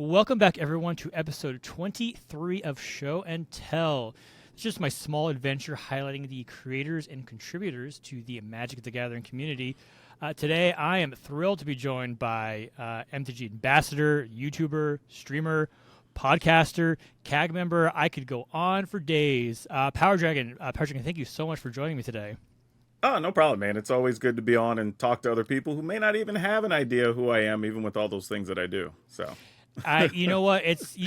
Welcome back, everyone, to episode 23 of Show and Tell. It's just my small adventure highlighting the creators and contributors to the Magic the Gathering community. Today, I am thrilled to be joined by MTG ambassador, YouTuber, streamer, podcaster, CAG member. I could go on for days. PowrDragn. PowrDragn, thank you so much for joining me today. Oh, no problem, man. It's always good to be on and talk to other people who may not even have an idea who I am, even with all those things that I do. So, you know what? It's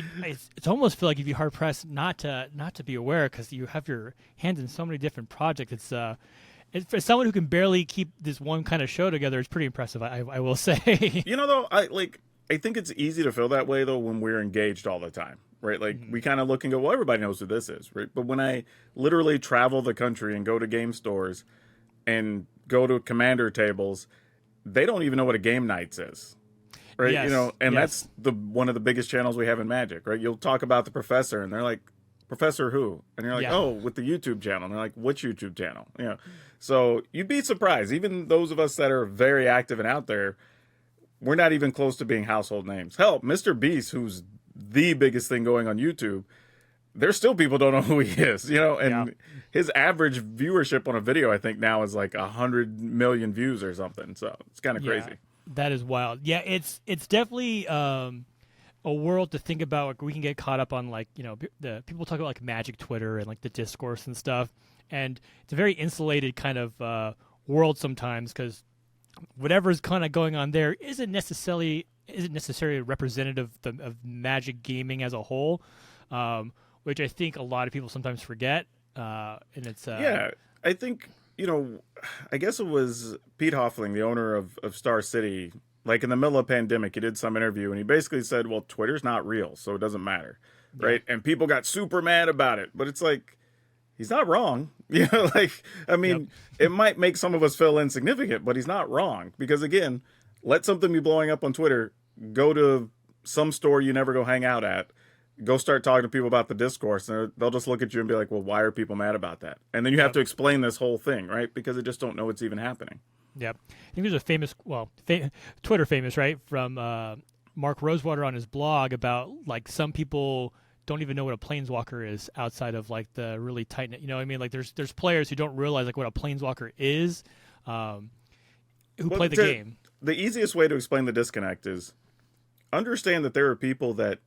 almost feel like you'd be hard pressed not to be aware because you have your hands in so many different projects. It's for someone who can barely keep this one kind of show together. It's pretty impressive. I will say. though, I think it's easy to feel that way though when we're engaged all the time, right? Like we kind of look and go, well, everybody knows who this is, right? But when I literally travel the country and go to game stores and go to commander tables, they don't even know what a game nights is. Right. Yes. That's one of the biggest channels we have in Magic, right? You'll talk about the professor and they're like, Professor who? And you're like, oh, with the YouTube channel. And they're like, which YouTube channel? So you'd be surprised. Even those of us that are very active and out there, we're not even close to being household names. Hell, Mr. Beast, who's the biggest thing going on YouTube, there's still people don't know who he is, and his average viewership on a video, I think now is like 100 million views or something. So it's kind of crazy. That is wild. Yeah, it's definitely a world to think about. Like, we can get caught up on the people talk about like Magic Twitter and like the discourse and stuff, and it's a very insulated kind of world sometimes because whatever's kind of going on there isn't necessarily representative of Magic gaming as a whole, which I think a lot of people sometimes forget. And it's I think. I guess it was Pete Hoffling, the owner of Star City, like in the middle of the pandemic, he did some interview and he basically said, well, Twitter's not real, so it doesn't matter. Right. And people got super mad about it, but it's like, he's not wrong. It might make some of us feel insignificant, but he's not wrong because again, let something be blowing up on Twitter, go to some store you never go hang out at, go start talking to people about the discourse, and they'll just look at you and be like, well, why are people mad about that? And then you have to explain this whole thing, right? Because they just don't know it's even happening. Yep. I think there's a famous, Twitter famous, right, from Mark Rosewater on his blog about, like, some people don't even know what a planeswalker is outside of, like, the really tight-knit, Like, there's players who don't realize, like, what a planeswalker is who play the game. The easiest way to explain the disconnect is understand that there are people that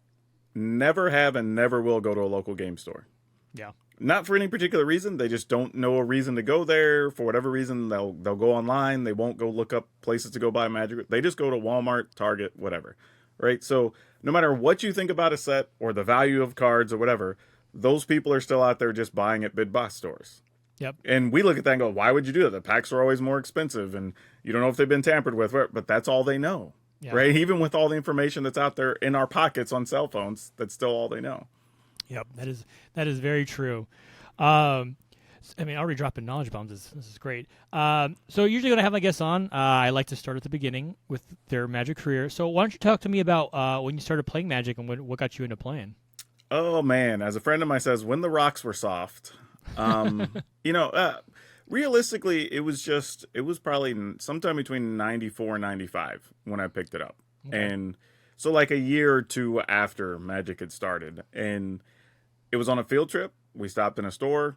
never have and never will go to a local game store. Yeah. Not for any particular reason. They just don't know a reason to go there. For whatever reason, they'll go online. They won't go look up places to go buy Magic. They just go to Walmart, Target, whatever. Right? So no matter what you think about a set or the value of cards or whatever, those people are still out there just buying at big box stores. Yep. And we look at that and go, why would you do that? The packs are always more expensive and you don't know if they've been tampered with, but that's all they know. Yeah. Right? Even with all the information that's out there in our pockets on cell phones, that's still all they know. Yep, that is very true. Already dropping knowledge bombs. This is great. So usually when I have my guests on, I like to start at the beginning with their Magic career. So why don't you talk to me about when you started playing Magic and what got you into playing? Oh, man. As a friend of mine says, when the rocks were soft. Realistically, it was probably sometime between 94 and 95 when I picked it up. Okay. And so like a year or two after Magic had started. And it was on a field trip. We stopped in a store.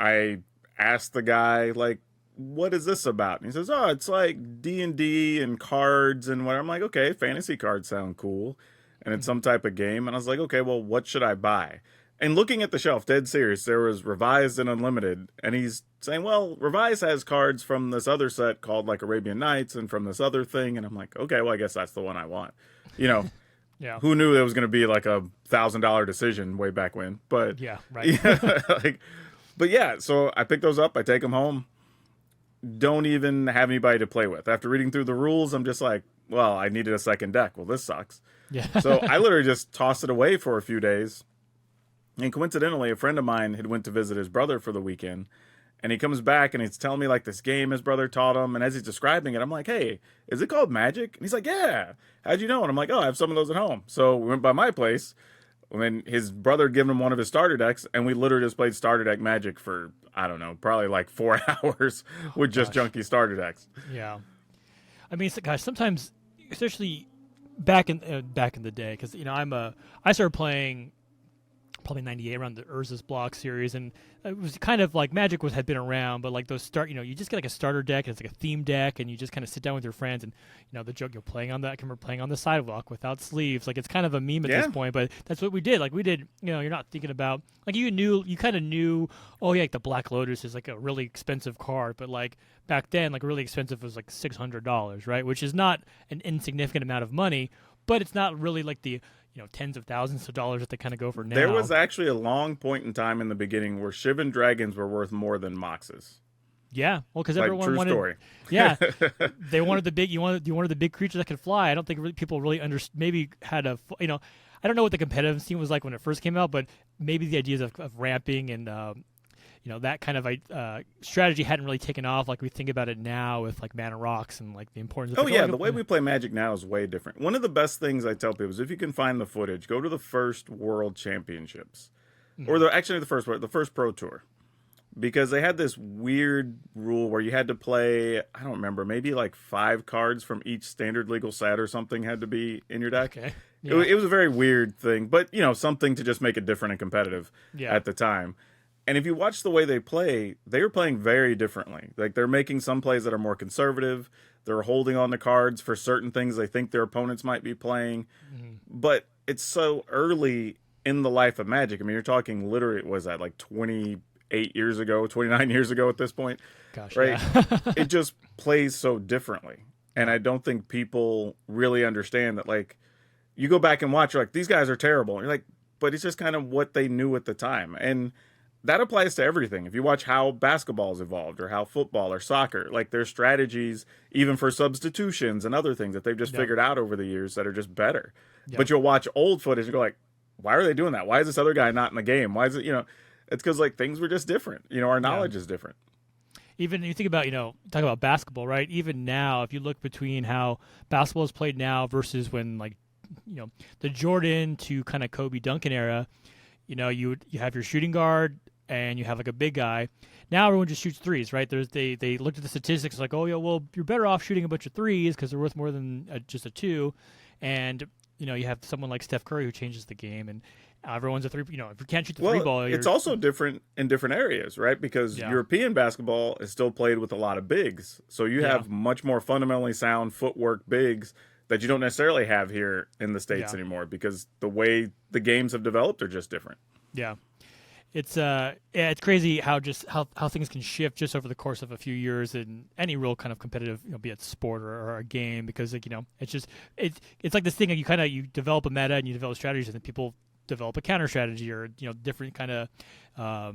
I asked the guy, like, what is this about? And he says, oh, it's like D&D and cards and what. I'm like, okay, fantasy cards sound cool. And it's some type of game. And I was like, okay, well, what should I buy? And looking at the shelf, dead serious, there was Revised and Unlimited. And he's saying, well, Revised has cards from this other set called like Arabian Nights and from this other thing. And I'm like, okay, well, I guess that's the one I want. Yeah. Who knew it was going to be like a $1,000 decision way back when? But yeah, right. So I pick those up. I take them home. Don't even have anybody to play with. After reading through the rules, I'm just like, well, I needed a second deck. Well, this sucks. Yeah. So I literally just tossed it away for a few days. And coincidentally, a friend of mine had went to visit his brother for the weekend. And he comes back and he's telling me like this game his brother taught him. And as he's describing it, I'm like, hey, is it called Magic? And he's like, yeah. How'd you know? And I'm like, oh, I have some of those at home. So we went by my place when his brother had given him one of his starter decks. And we literally just played starter deck Magic for, I don't know, probably like 4 hours with just junky starter decks. Yeah. I mean, gosh, sometimes, especially back in the day, because I started playing probably 98 around the Urza's block series, and it was kind of like Magic had been around, but like those you just get like a starter deck, and it's like a theme deck, and you just kind of sit down with your friends, and the joke, you're playing on that. I can remember playing on the sidewalk without sleeves. Like, it's kind of a meme at Yeah. this point, but that's what we did. Like, we did, you're not thinking about, like, you kind of knew, oh yeah, like the Black Lotus is like a really expensive card, but like back then, like really expensive was like $600, right? Which is not an insignificant amount of money, but it's not really like the tens of thousands of dollars that they kind of go for now. There was actually a long point in time in the beginning where Shivan dragons were worth more than Moxes. Yeah, well, because Like, everyone true wanted. story. Yeah, they wanted the big. You wanted the big creatures that could fly. I don't think people really maybe had a. I don't know what the competitive scene was like when it first came out, but maybe the ideas of ramping and that kind of strategy hadn't really taken off like we think about it now with like mana rocks and like the importance of. Oh yeah, the way we play Magic now is way different. One of the best things I tell people is if you can find the footage, go to the first World Championships, or the first Pro Tour, because they had this weird rule where you had to play. I don't remember, maybe like 5 cards from each standard legal set or something had to be in your deck. Okay. Yeah. It was a very weird thing, but something to just make it different and competitive at the time. And if you watch the way they play, they are playing very differently. Like, they're making some plays that are more conservative. They're holding on the cards for certain things they think their opponents might be playing. Mm-hmm. But it's so early in the life of Magic. I mean, you're talking literally, what was that, like 28 years ago, 29 years ago at this point? Gosh, right? yeah. It just plays so differently. And I don't think people really understand that, like, you go back and watch, you're like, these guys are terrible. And you're like, but it's just kind of what they knew at the time. And that applies to everything. If you watch how basketball's evolved or how football or soccer, like, there's strategies even for substitutions and other things that they've just figured out over the years that are just better. But you'll watch old footage and go like, why are they doing that? Why is this other guy not in the game? Why is it, it's because like things were just different. Our knowledge is different. Even you think about, talk about basketball, right? Even now, if you look between how basketball is played now versus when, like, the Jordan to kind of Kobe Duncan era, you have your shooting guard and you have like a big guy. Now everyone just shoots threes, right? They looked at the statistics like, oh yeah, well, you're better off shooting a bunch of threes because they're worth more than just a 2. And you have someone like Steph Curry who changes the game, and everyone's a 3. If you can't shoot the 3-ball, it's also different in different areas, right? Because European basketball is still played with a lot of bigs, so you have much more fundamentally sound footwork bigs that you don't necessarily have here in the States anymore, because the way the games have developed are just different. Yeah. It's crazy how things can shift just over the course of a few years in any real kind of competitive, be it sport or a game, because like, it's just it's like this thing that you develop a meta and you develop strategies, and then people develop a counter strategy or different kind of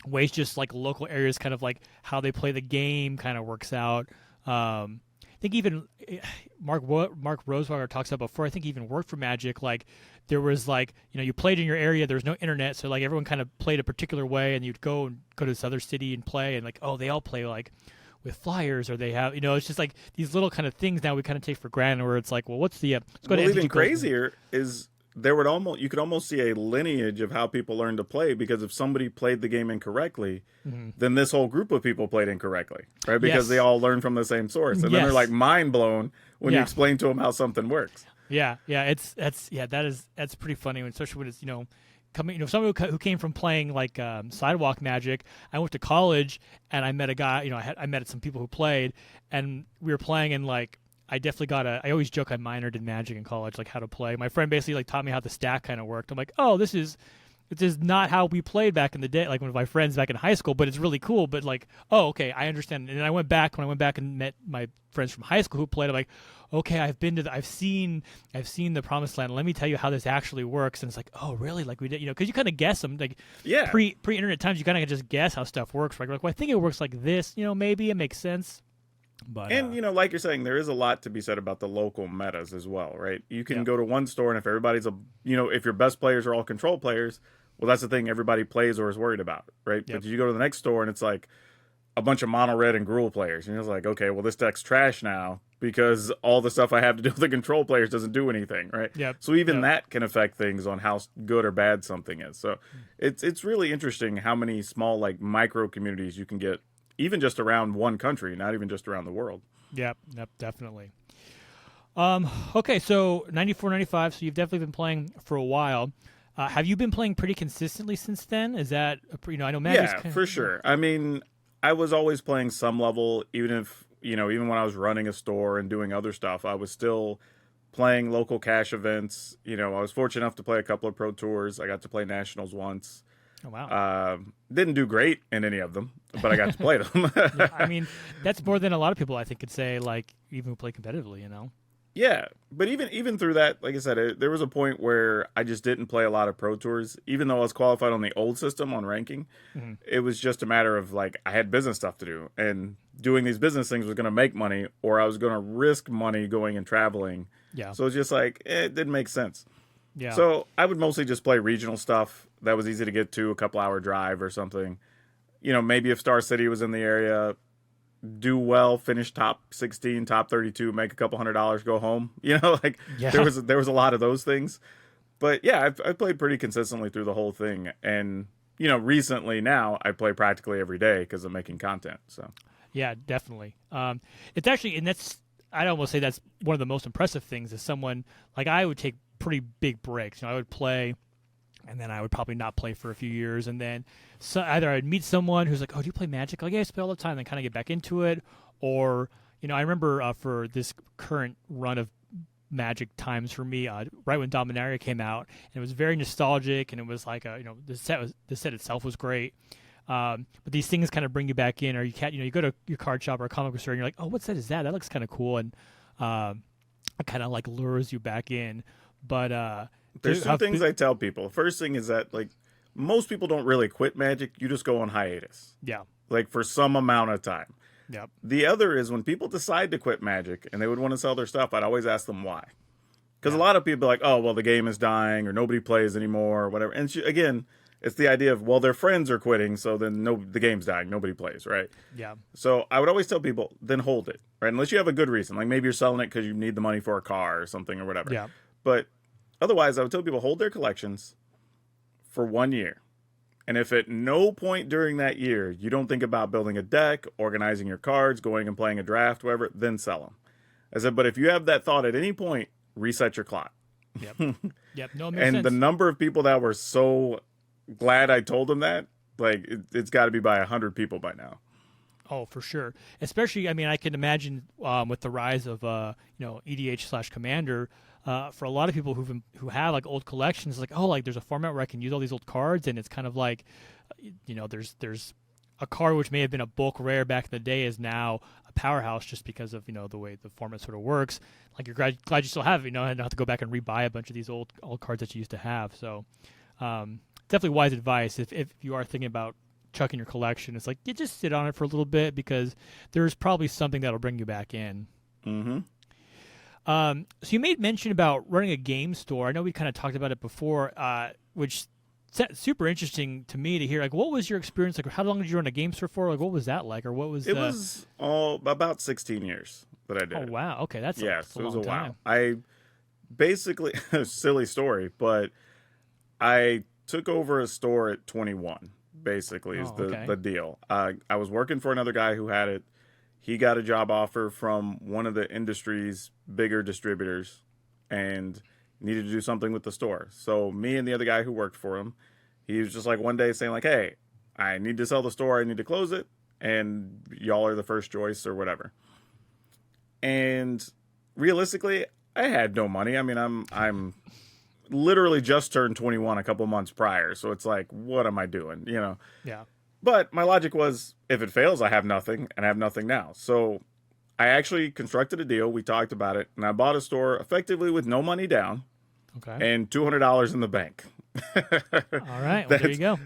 ways, just like local areas, kind of like how they play the game kind of works out. I think even Mark Rosewater talks about before, I think he even worked for Magic, like there was like, you played in your area, there was no internet, so like everyone kind of played a particular way, and you'd go to this other city and play, and like, oh, they all play like with flyers, or they have, it's just like these little kind of things now we kind of take for granted, where it's like, well, what's the let's go to even crazier is you could almost see a lineage of how people learn to play, because if somebody played the game incorrectly, then this whole group of people played incorrectly, right? Because they all learned from the same source, and then they're like mind blown when you explain to them how something works. That's pretty funny, especially when it's coming, someone who came from playing like sidewalk Magic. I went to college and I met a guy, I met some people who played, and we were playing, and like I definitely I always joke I minored in Magic in college, like how to play. My friend basically like taught me how the stack kind of worked. I'm like, oh, this is not how we played back in the day, like with my friends back in high school, but it's really cool. But like, oh, okay, I understand. And when I went back and met my friends from high school who played, I'm like, okay, I've seen the Promised Land. Let me tell you how this actually works. And it's like, oh, really? Like we did, because you kind of guess them, like pre-internet times, you kind of just guess how stuff works. Right? Like, well, I think it works like this. Maybe it makes sense. But, like you're saying, there is a lot to be said about the local metas as well, right? You can go to one store, and if everybody's if your best players are all control players, well, that's the thing everybody plays or is worried about, right? But you go to the next store, and it's like a bunch of mono red and Gruul players, and you're like, okay, well, this deck's trash now because all the stuff I have to do with the control players doesn't do anything, right? So even that can affect things on how good or bad something is. So it's really interesting how many small, like, micro communities you can get, even just around one country, not even just around the world. Yep, definitely. Okay, so 94, 95. So you've definitely been playing for a while. Have you been playing pretty consistently since then? Is that I know Magic's Yeah, kind for of yeah. sure. I mean, I was always playing some level, even if, even when I was running a store and doing other stuff, I was still playing local cash events. I was fortunate enough to play a couple of pro tours. I got to play nationals once. Oh wow. Didn't do great in any of them, but I got to play them. Yeah, I mean that's more than a lot of people I think could say. Like even who play competitively, you know. Yeah, but even through that, like I said, there was a point where I just didn't play a lot of pro tours, even though I was qualified on the old system on ranking. Hmm. It was just a matter of like I had business stuff to do, and doing these business things was going to make money, or I was going to risk money going and traveling. Yeah, So it's just like it didn't make sense. yeah, So I would mostly just play regional stuff that was easy to get to, a couple hour drive or something. Maybe if Star City was in the area, do well, finish top 16, top 32, make a couple $100, go home. Like there yeah. was there was a lot of those things. But yeah, I've played pretty consistently through the whole thing, and recently now I play practically every day because I'm making content. So Yeah, definitely. It's actually, and that's I'd almost say that's one of the most impressive things. Is someone like I would take pretty big breaks. I would play, and then I would probably not play for a few years, and then either I'd meet someone who's like, "Oh, do you play Magic?" Like, "Yeah, I play all the time." Then kind of get back into it, or I remember for this current run of Magic times for me, right when Dominaria came out, and it was very nostalgic, and it was like the set itself was great. But these things kind of bring you back in, or you can't, you go to your card shop or a comic book store, and you're like, oh, what set is that? That looks kind of cool, and it kind of like lures you back in. But there's two things I tell people. First thing is that like most people don't really quit Magic. You just go on hiatus, yeah, like for some amount of time. yep, The other is when people decide to quit Magic and they would want to sell their stuff, I'd always ask them why. Because a yeah, lot of people are like, oh, well, the game is dying or nobody plays anymore or whatever. And again, it's the idea of, well, their friends are quitting, so then the game's dying. Nobody plays, right? yeah, So I would always tell people, then hold it, right? Unless you have a good reason. Like maybe you're selling it because you need the money for a car or something or whatever. yeah, But otherwise, I would tell people, hold their collections for 1 year. And if at no point during that year you don't think about building a deck, organizing your cards, going and playing a draft, whatever, then sell them. I said, but if you have that thought at any point, reset your clock. yep, yep. No, it makes And the sense. number of people that were so glad I told them that, like, it's got to be by 100 people by now. Oh, for sure. Especially, I mean, I can imagine with the rise of EDH/Commander, for a lot of people who have like old collections, like oh, like there's a format where I can use all these old cards, and it's kind of like, there's a card which may have been a bulk rare back in the day is now a powerhouse just because of the way the format sort of works. Like you're glad you still have it, and not have to go back and rebuy a bunch of these old cards that you used to have. So, definitely wise advice if you are thinking about chucking your collection. It's like you just sit on it for a little bit because there's probably something that'll bring you back in. Mm-hmm. So you made mention about running a game store. I know we kind of talked about it before, which super interesting to me to hear. Like, what was your experience? Like, how long did you run a game store for? Like, what was that like, or what was It was all about 16 years that I did. Oh wow, okay, that's Yes, a it was long a time. while. I basically, silly story, but I took over a store at 21. Basically, is Oh the okay, the deal. I was working for another guy who had it. He got a job offer from one of the industry's bigger distributors, and needed to do something with the store. So me and the other guy who worked for him, he was just like one day saying like, "Hey, I need to sell the store. I need to close it, and y'all are the first choice or whatever." And realistically, I had no money. I mean, I'm literally just turned 21 a couple months prior, so it's like, what am I doing? yeah, But my logic was, if it fails, I have nothing, and I have nothing now. So I actually constructed a deal. We talked about it, and I bought a store effectively with no money down okay, and $200 in the bank. all right. Well, there you go.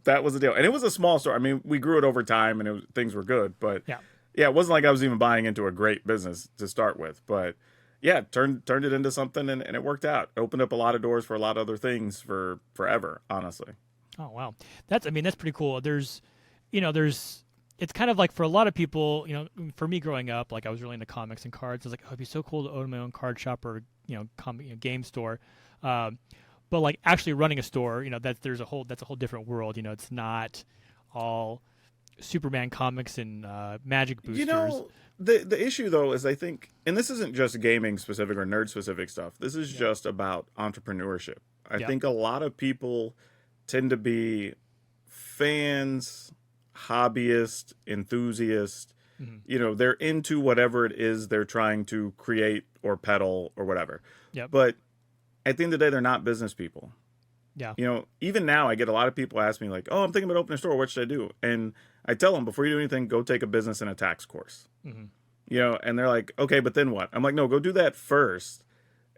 That was the deal, and it was a small store. I mean, we grew it over time, and things were good. But Yeah, yeah, it wasn't like I was even buying into a great business to start with. But yeah, turned it into something, and it worked out. Opened up a lot of doors for a lot of other things for forever, honestly. oh wow, that's pretty cool. There's it's kind of like for a lot of people, for me growing up, like I was really into comics and cards. I was like, oh, it'd be so cool to own my own card shop or game store. Um, but like actually running a store, that's a whole different world. It's not all Superman comics and Magic You boosters. know, the issue though is I think, and this isn't just gaming specific or nerd specific stuff. This is Yeah. just about entrepreneurship. I Yeah. think a lot of people tend to be fans, hobbyists, enthusiasts. Hmm. You know, they're into whatever it is they're trying to create or peddle or whatever. Yep. But at the end of the day, they're not business people. Yeah. You know, even now I get a lot of people ask me like, "Oh, I'm thinking about opening a store. What should I do?" And I tell them before you do anything, go take a business and a tax course. Hmm. You know, and they're like, "Okay, but then what?" I'm like, "No, go do that first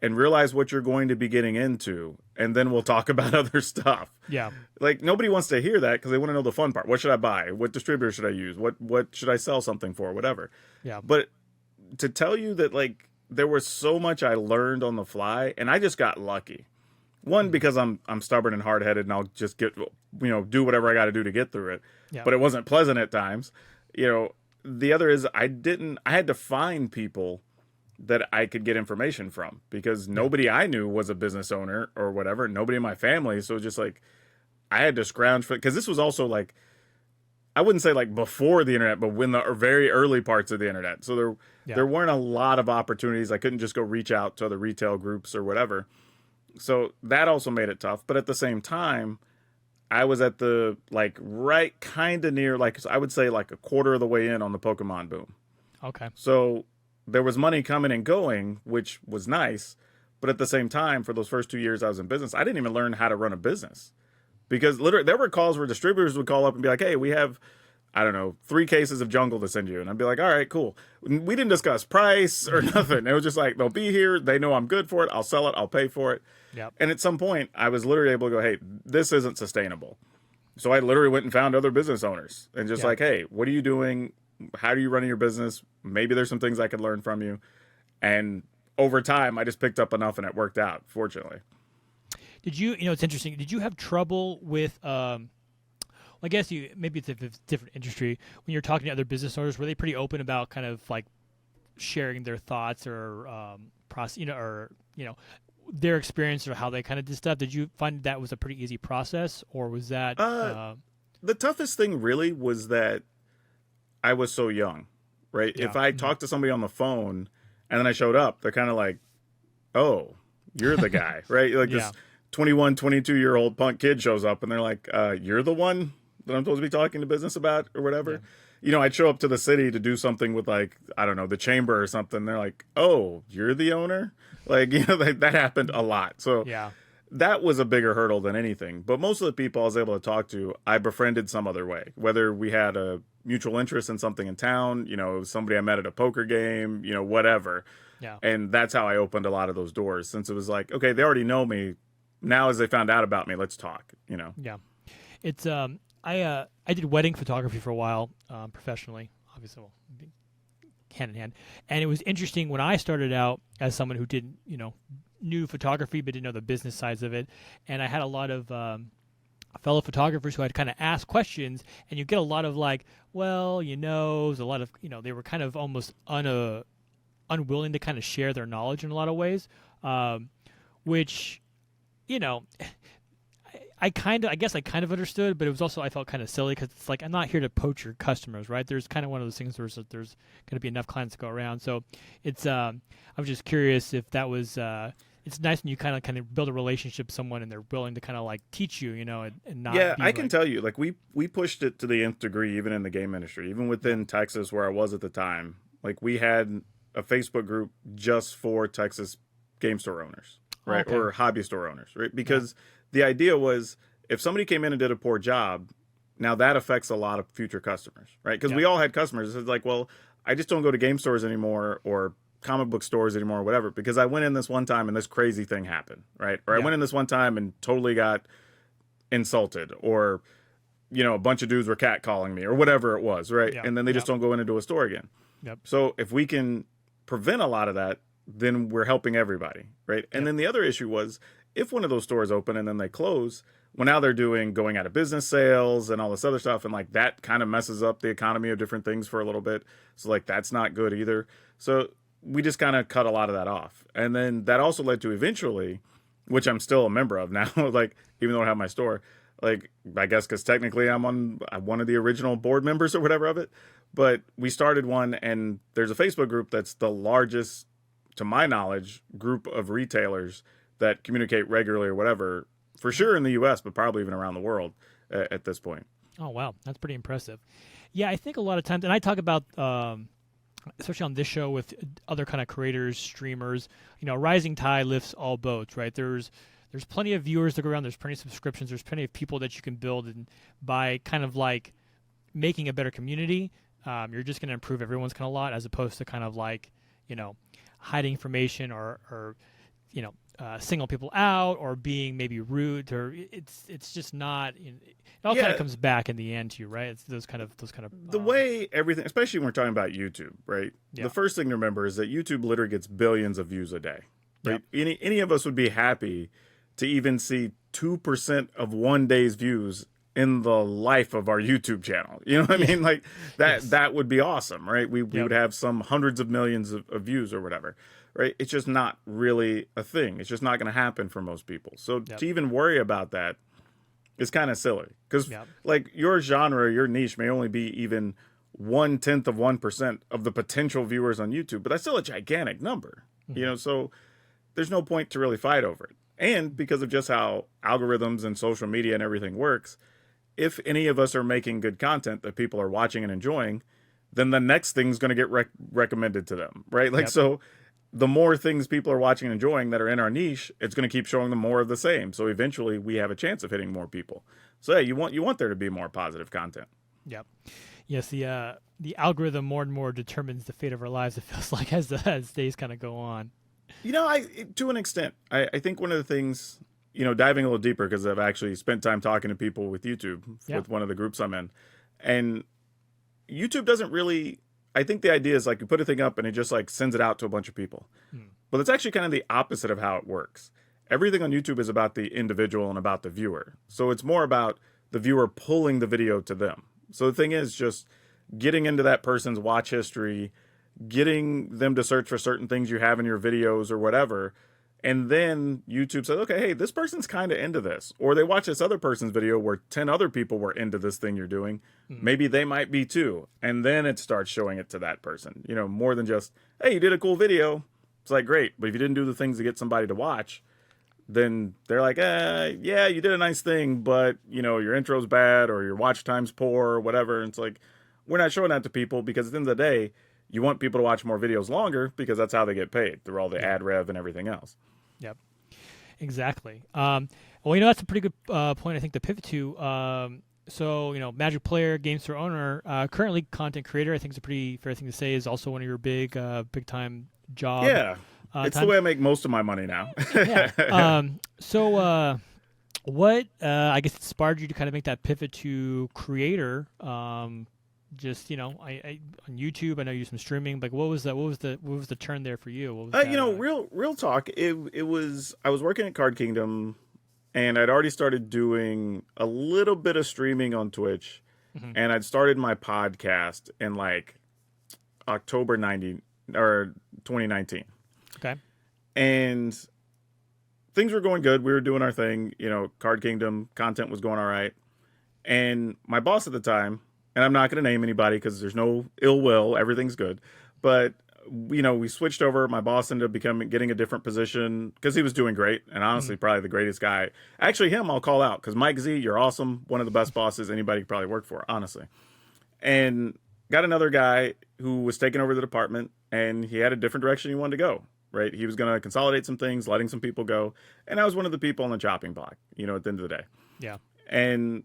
and realize what you're going to be getting into, and then we'll talk about other stuff." Yeah. Like nobody wants to hear that because they want to know the fun part. What should I buy? What distributor should I use? What should I sell something for? Whatever. Yeah. But to tell you that like there was so much I learned on the fly, and I just got lucky. One, Hmm. because I'm stubborn and hard headed, and I'll just get do whatever I got to do to get through it. Yeah. But it wasn't pleasant at times. You know, the other is I had to find people that I could get information from because Yeah. nobody I knew was a business owner or whatever. Nobody in my family, so just like I had to scrounge for because this was also like I wouldn't say like before the internet, but when the very early parts of the internet. So Yeah. there weren't a lot of opportunities. I couldn't just go reach out to other retail groups or whatever. So that also made it tough. But at the same time, I was at the like right kind of near like I would say like a quarter of the way in on the Pokemon boom. Okay. So there was money coming and going, which was nice. But at the same time, for those first 2 years I was in business, I didn't even learn how to run a business because literally there were calls where distributors would call up and be like, "Hey, we have, I don't know, 3 cases of jungle to send you." And I'd be like, "All right, cool." We didn't discuss price or nothing. It was just like, they'll be here. They know I'm good for it. I'll sell it. I'll pay for it. Yep. And at some point, I was literally able to go, "Hey, this isn't sustainable." So I literally went and found other business owners and just Yeah. like, "Hey, what are you doing? How are you running your business? Maybe there's some things I could learn from you." And over time, I just picked up enough and it worked out, fortunately. Did you? You know, it's interesting. Did you have trouble with? I guess you maybe it's a different industry when you're talking to other business owners. Were they pretty open about kind of like sharing their thoughts or process, or their experience or how they kind of did stuff? Did you find that was a pretty easy process, or was that? The toughest thing really was that I was so young, right? Yeah. If I talked to somebody on the phone and then I showed up, they're kind of like, "Oh, you're the guy," right? Like Yeah. this 21, 22-year-old punk kid shows up and they're like, "You're the one that I'm supposed to be talking to business about or whatever." Yeah. I'd show up to the city to do something with like, I don't know, the chamber or something. They're like, "Oh, you're the owner?" Like, that happened a lot. So Yeah. that was a bigger hurdle than anything. But most of the people I was able to talk to, I befriended some other way. Whether we had a mutual interest in something in town, it was somebody I met at a poker game, whatever. Yeah. And that's how I opened a lot of those doors since it was like, okay, they already know me. Now as they found out about me, let's talk. Yeah. It's I did wedding photography for a while professionally, obviously, well, hand in hand, and it was interesting when I started out as someone who didn't knew photography but didn't know the business sides of it, and I had a lot of fellow photographers who had kind of asked questions, and you get a lot of like, well, there's a lot of they were kind of almost unwilling to kind of share their knowledge in a lot of ways, which you know. I guess I kind of understood, but it was also I felt kind of silly because it's like I'm not here to poach your customers, right? There's kind of one of those things where there's going to be enough clients to go around. So it's I was just curious if that was it's nice when you kind of build a relationship with someone and they're willing to kind of like teach you, and not. Yeah, be I can like, tell you, like we pushed it to the nth degree, even in the game industry, even within Texas where I was at the time. Like we had a Facebook group just for Texas game store owners, right, Okay. or hobby store owners, right? Because the idea was if somebody came in and did a poor job, now that affects a lot of future customers, right? Because Yeah. we all had customers. It's like, well, I just don't go to game stores anymore or comic book stores anymore or whatever because I went in this one time and this crazy thing happened, right? Or I Yeah. went in this one time and totally got insulted or a bunch of dudes were catcalling me or whatever it was, right? Yeah. And then they just Yeah. don't go into a store again. Yep. So if we can prevent a lot of that, then we're helping everybody, right? And Yep. then the other issue was if one of those stores open and then they close, well, now they're doing going out of business sales and all this other stuff, and like that kind of messes up the economy of different things for a little bit. So like that's not good either. So we just kind of cut a lot of that off, and then that also led to eventually, which I'm still a member of now, like even though I don't have my store, Like, I guess because technically I'm one of the original board members or whatever of it. But we started one, and there's a Facebook group that's the largest, to my knowledge, group of retailers that communicate regularly or whatever, for sure in the U.S., but probably even around the world at this point. Oh wow, that's pretty impressive. Yeah, I think a lot of times, and I talk about, especially on this show with other kind of creators, streamers. Rising tide lifts all boats, right? There's plenty of viewers to go around. There's plenty of subscriptions. There's plenty of people that you can build, and by kind of like making a better community, you're just going to improve everyone's kind of lot, as opposed to kind of like hiding information or single people out or being maybe rude, or it's just not. It all kind of comes back in the end to you, right? It's those kind of the way everything, especially when we're talking about YouTube, right? Yeah. The first thing to remember is that YouTube literally gets billions of views a day. Right? Yep. Any of us would be happy to even see 2% of one day's views in the life of our YouTube channel. You know what I mean? Like that would be awesome, right? We would have some hundreds of millions of views or whatever, right? It's just not really a thing. It's just not going to happen for most people. So to even worry about that is kind of silly, because like your genre, your niche may only be even 1/10 of 1% of the potential viewers on YouTube, but that's still a gigantic number, so there's no point to really fight over it. And because of just how algorithms and social media and everything works, if any of us are making good content that people are watching and enjoying, then the next thing's going to get recommended to them, right? Like, so the more things people are watching and enjoying that are in our niche, it's going to keep showing them more of the same. So eventually we have a chance of hitting more people. So you want there to be more positive content. Yep. Yes, the algorithm more and more determines the fate of our lives, it feels like, as days kind of go on. To an extent, I think one of the things, diving a little deeper, because I've actually spent time talking to people with YouTube, with one of the groups I'm in, and YouTube doesn't really, I think the idea is like you put a thing up and it just like sends it out to a bunch of people. But it's actually kind of the opposite of how it works. Everything on YouTube is about the individual and about the viewer. So it's more about the viewer pulling the video to them. So the thing is just getting into that person's watch history, getting them to search for certain things you have in your videos or whatever. And then YouTube says, okay, hey, this person's kind of into this. Or they watch this other person's video where 10 other people were into this thing you're doing. Maybe they might be too. And then it starts showing it to that person, more than just, hey, you did a cool video. It's like, great. But if you didn't do the things to get somebody to watch, then they're like, yeah, you did a nice thing, but, your intro's bad or your watch time's poor or whatever. And it's like, we're not showing that to people, because at the end of the day, you want people to watch more videos longer, because that's how they get paid, through all the ad rev and everything else. Yep, exactly. Well, that's a pretty good point, I think, to pivot to. So, Magic player, game store owner, currently content creator, I think is a pretty fair thing to say, is also one of your big time job. Yeah, it's the way I make most of my money now. So what, I guess, inspired you to kind of make that pivot to creator? Just I on YouTube, I know you do some streaming. Like, what was the turn there for you? What was real talk. It was, I was working at Card Kingdom, and I'd already started doing a little bit of streaming on Twitch, and I'd started my podcast in like October 2019. Okay, and things were going good. We were doing our thing. Card Kingdom content was going all right, and my boss at the time. And I'm not going to name anybody because there's no ill will. Everything's good. But, we switched over. My boss ended up getting a different position because he was doing great. And honestly, probably the greatest guy. Actually, him I'll call out, because Mike Z, you're awesome. One of the best bosses anybody could probably work for, honestly. And got another guy who was taking over the department, and he had a different direction he wanted to go, right? He was going to consolidate some things, letting some people go. And I was one of the people on the chopping block, at the end of the day. Yeah. And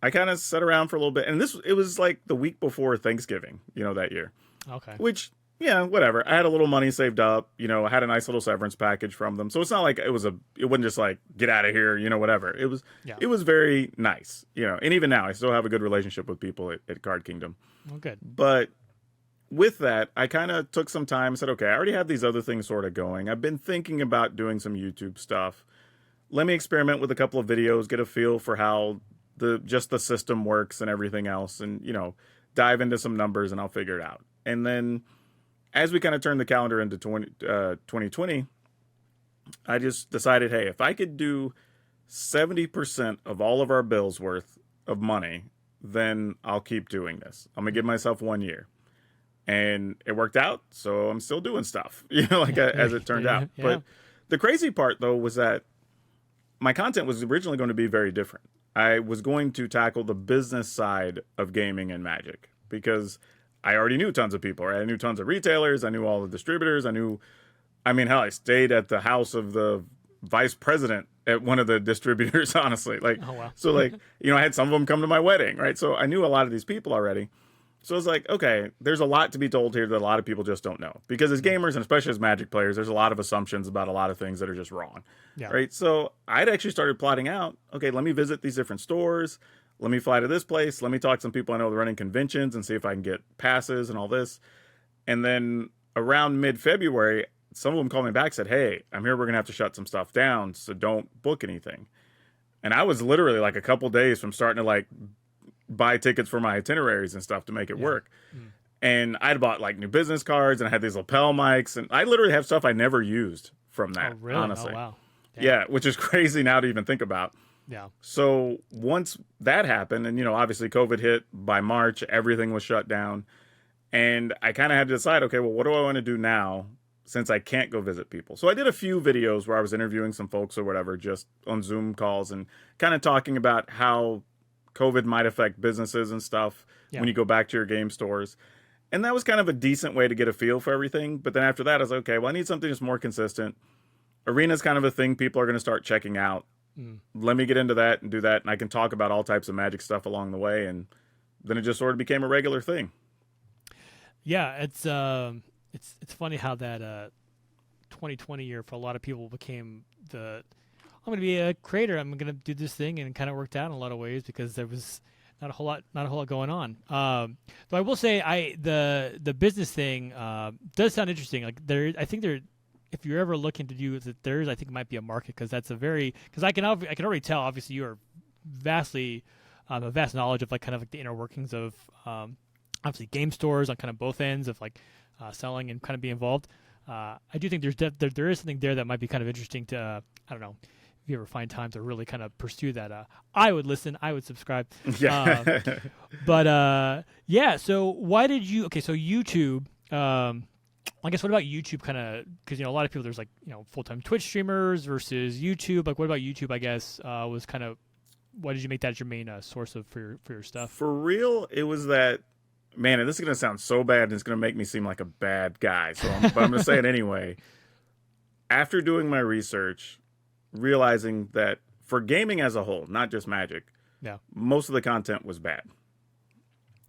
I kind of sat around for a little bit, and it was like the week before Thanksgiving, that year. Okay. Which, whatever. I had a little money saved up, I had a nice little severance package from them. So it's not like it wasn't just like, get out of here, whatever. It was very nice, and even now I still have a good relationship with people at Card Kingdom. Oh, good. But with that, I kind of took some time and said, okay, I already have these other things sort of going. I've been thinking about doing some YouTube stuff. Let me experiment with a couple of videos, get a feel for how the system works and everything else, and dive into some numbers, and I'll figure it out. And then as we kind of turned the calendar into 2020, I just decided, hey, if I could do 70% of all of our bills worth of money, then I'll keep doing this. I'm gonna give myself 1 year, and it worked out. So I'm still doing stuff, like as it turned out. Yeah. But the crazy part though was that my content was originally going to be very different. I was going to tackle the business side of gaming and Magic because I already knew tons of people. Right? I knew tons of retailers. I knew all the distributors. Hell, I stayed at the house of the vice president at one of the distributors, honestly. Oh, wow. So I had some of them come to my wedding, right? So I knew a lot of these people already. So it's like, okay, there's a lot to be told here that a lot of people just don't know. Because as gamers, and especially as Magic players, there's a lot of assumptions about a lot of things that are just wrong. Yeah. Right? So I'd actually started plotting out, okay, let me visit these different stores. Let me fly to this place. Let me talk to some people I know that are running conventions and see if I can get passes and all this. And then around mid-February, some of them called me back and said, hey, I'm here. We're going to have to shut some stuff down, so don't book anything. And I was literally like a couple days from starting to buy tickets for my itineraries and stuff to make it work. And I'd bought new business cards, and I had these lapel mics, and I literally have stuff I never used from that. Oh, really? Honestly. Oh, wow. Damn. Yeah, which is crazy now to even think about. Yeah. So once that happened, and obviously COVID hit by March, everything was shut down, and I kind of had to decide, okay, well, what do I want to do now since I can't go visit people? So I did a few videos where I was interviewing some folks or whatever, just on Zoom calls, and kind of talking about how COVID might affect businesses and stuff when you go back to your game stores. And that was kind of a decent way to get a feel for everything. But then after that, I was like, okay, well, I need something that's more consistent. Arena's kind of a thing people are going to start checking out. Let me get into that and do that. And I can talk about all types of Magic stuff along the way. And then it just sort of became a regular thing. Yeah, it's funny how that 2020 year for a lot of people became I'm going to be a creator. I'm going to do this thing, and it kind of worked out in a lot of ways because there was not a whole lot going on. Though I will say, the business thing does sound interesting. I think if you're ever looking to do it, I think it might be a market because because I can already tell. Obviously, you are vastly a vast knowledge of kind of the inner workings of obviously game stores on kind of both ends of selling and kind of be involved. I do think there is something there that might be kind of interesting to I don't know. If you ever find time to really kind of pursue that, I would listen. I would subscribe. Yeah. Yeah. So why did you? Okay. So YouTube. I guess what about YouTube? Kind of because a lot of people there's full-time Twitch streamers versus YouTube. What about YouTube? I guess was kind of why did you make that your main source for your stuff? For real, it was that. Man, and this is gonna sound so bad, and it's gonna make me seem like a bad guy. But I'm gonna say it anyway. After doing my research, realizing that for gaming as a whole, not just Magic, most of the content was bad.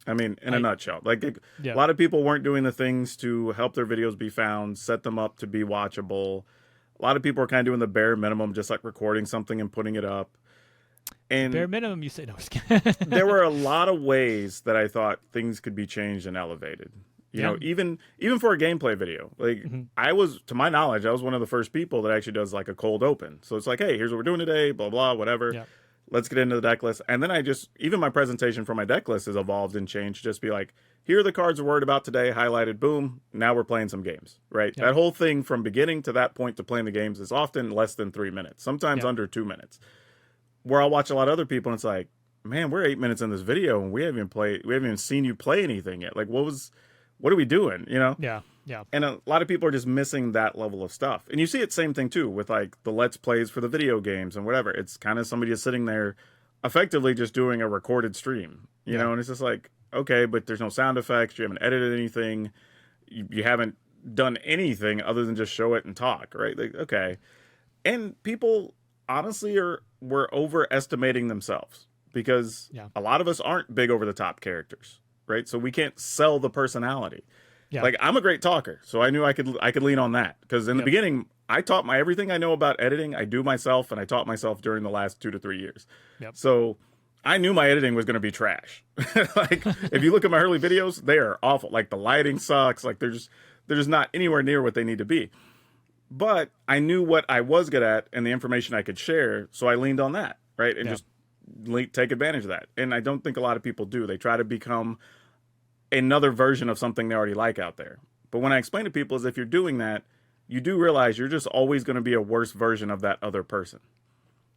I mean, in a nutshell, a lot of people weren't doing the things to help their videos be found, set them up to be watchable. A lot of people were kind of doing the bare minimum, just recording something and putting it up. And bare minimum, you say? No, I'm just kidding. There were a lot of ways that I thought things could be changed and elevated. You know, even for a gameplay video, I was, to my knowledge, I was one of the first people that actually does a cold open. So it's hey, here's what we're doing today, blah, blah, whatever. Yeah. Let's get into the deck list. And then even my presentation for my deck list has evolved and changed. Just be here are the cards we're worried about today, highlighted, boom. Now we're playing some games, right? That whole thing from beginning to that point to playing the games is often less than 3 minutes, sometimes under 2 minutes. Where I'll watch a lot of other people and it's man, we're 8 minutes in this video and we haven't even seen you play anything yet. What are we doing? Yeah. And a lot of people are just missing that level of stuff. And you see it same thing too with the Let's Plays for the video games and whatever. It's kind of somebody just sitting there effectively just doing a recorded stream, you know, and it's just okay, but there's no sound effects. You haven't edited anything. You haven't done anything other than just show it and talk, right? Okay. And people honestly were overestimating themselves because a lot of us aren't big over the top characters. Right, so we can't sell the personality. Yeah. I'm a great talker, so I knew I could lean on that because in the beginning I taught everything I know about editing. I do myself, and I taught myself during the last 2 to 3 years. Yep. So I knew my editing was going to be trash. If you look at my early videos, they are awful. The lighting sucks. They're just not anywhere near what they need to be. But I knew what I was good at and the information I could share, so I leaned on that, right, and just take advantage of that. And I don't think a lot of people do. They try to become another version of something they already like out there. But when I explain to people is if you're doing that, you do realize you're just always going to be a worse version of that other person.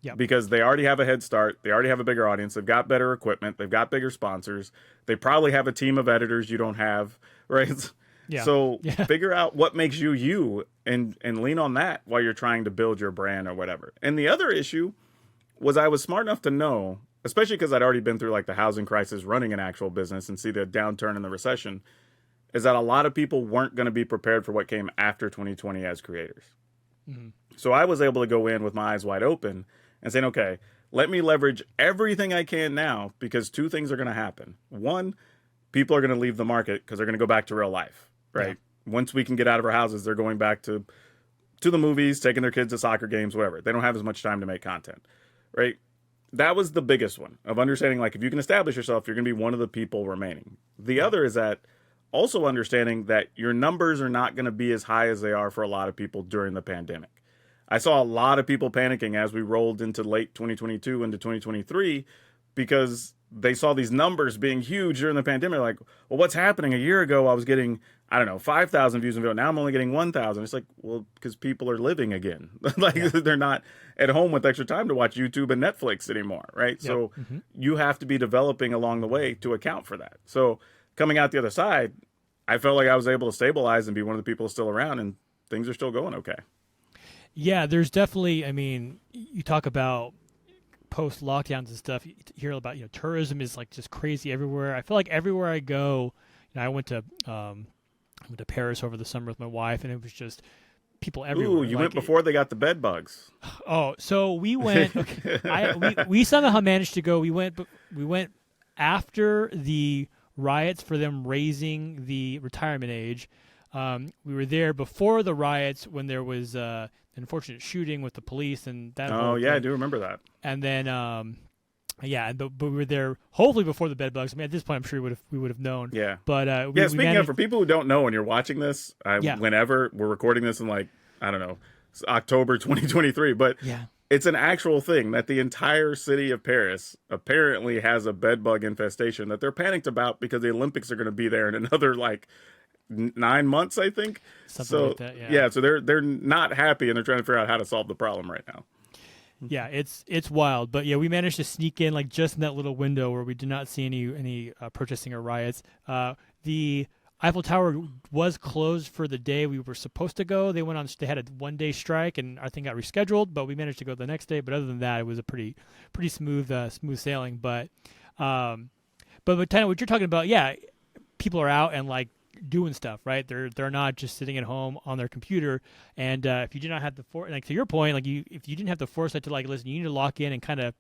Yep. because they already have a head start. They already have a bigger audience. They've got better equipment. They've got bigger sponsors. They probably have a team of editors you don't have, right? Yeah. So Yeah. figure out what makes you you and lean on that while you're trying to build your brand or whatever. And the other issue was I was smart enough to know, especially because I'd already been through like the housing crisis running an actual business and see the downturn in the recession, is that a lot of people weren't going to be prepared for what came after 2020 as creators. Mhm. So I was able to go in with my eyes wide open and saying, okay, let me leverage everything I can now because two things are going to happen. One, people are going to leave the market because they're going to go back to real life, right? Yeah. Once we can get out of our houses, they're going back to the movies, taking their kids to soccer games, whatever. They don't have as much time to make content, right? That was the biggest one of understanding, like, if you can establish yourself, you're going to be one of the people remaining. The other is that also understanding that your numbers are not going to be as high as they are for a lot of people during the pandemic. I saw a lot of people panicking as we rolled into late 2022 into 2023 because they saw these numbers being huge during the pandemic. Like, well, what's happening? A year ago, I was getting, I don't know, 5,000 views in video. Now I'm only getting 1,000. It's like, well, because people are living again. Like, yeah. They're not at home with extra time to watch YouTube and Netflix anymore, right? Yep. So you have to be developing along the way to account for that. So coming out the other side, I felt like I was able to stabilize and be one of the people still around, and things are still going okay. Yeah, there's definitely, I mean, you talk about post lockdowns and stuff, you hear about, tourism is like just crazy everywhere. I feel like everywhere I go, I went to Paris over the summer with my wife, and it was just people everywhere. Ooh, you went before they got the bed bugs. Oh, so we went. Okay, we somehow managed to go. We went after the riots for them raising the retirement age. We were there before the riots when there was an unfortunate shooting with the police and that. Oh yeah, I do remember that. And then but we were there hopefully before the bed bugs. I mean, at this point, I'm sure we would have known. Yeah. But speaking of, for people who don't know, when you're watching this, whenever we're recording this in like, I don't know, October 2023, but it's an actual thing that the entire city of Paris apparently has a bed bug infestation that they're panicked about because the Olympics are going to be there in another like 9 months, I think. Something like that, yeah. So they're not happy and they're trying to figure out how to solve the problem right now. Yeah, it's wild, but yeah, we managed to sneak in like just in that little window where we did not see any protesting or riots. The Eiffel Tower was closed for the day we were supposed to go. They had a 1-day strike, and our thing got rescheduled, but we managed to go the next day. But other than that, it was a pretty smooth sailing. But Tanya, what you're talking about, people are out and like doing stuff, right? They're not just sitting at home on their computer. And if you do not have the to your point, like if you didn't have the foresight to like listen, you need to lock in and kind of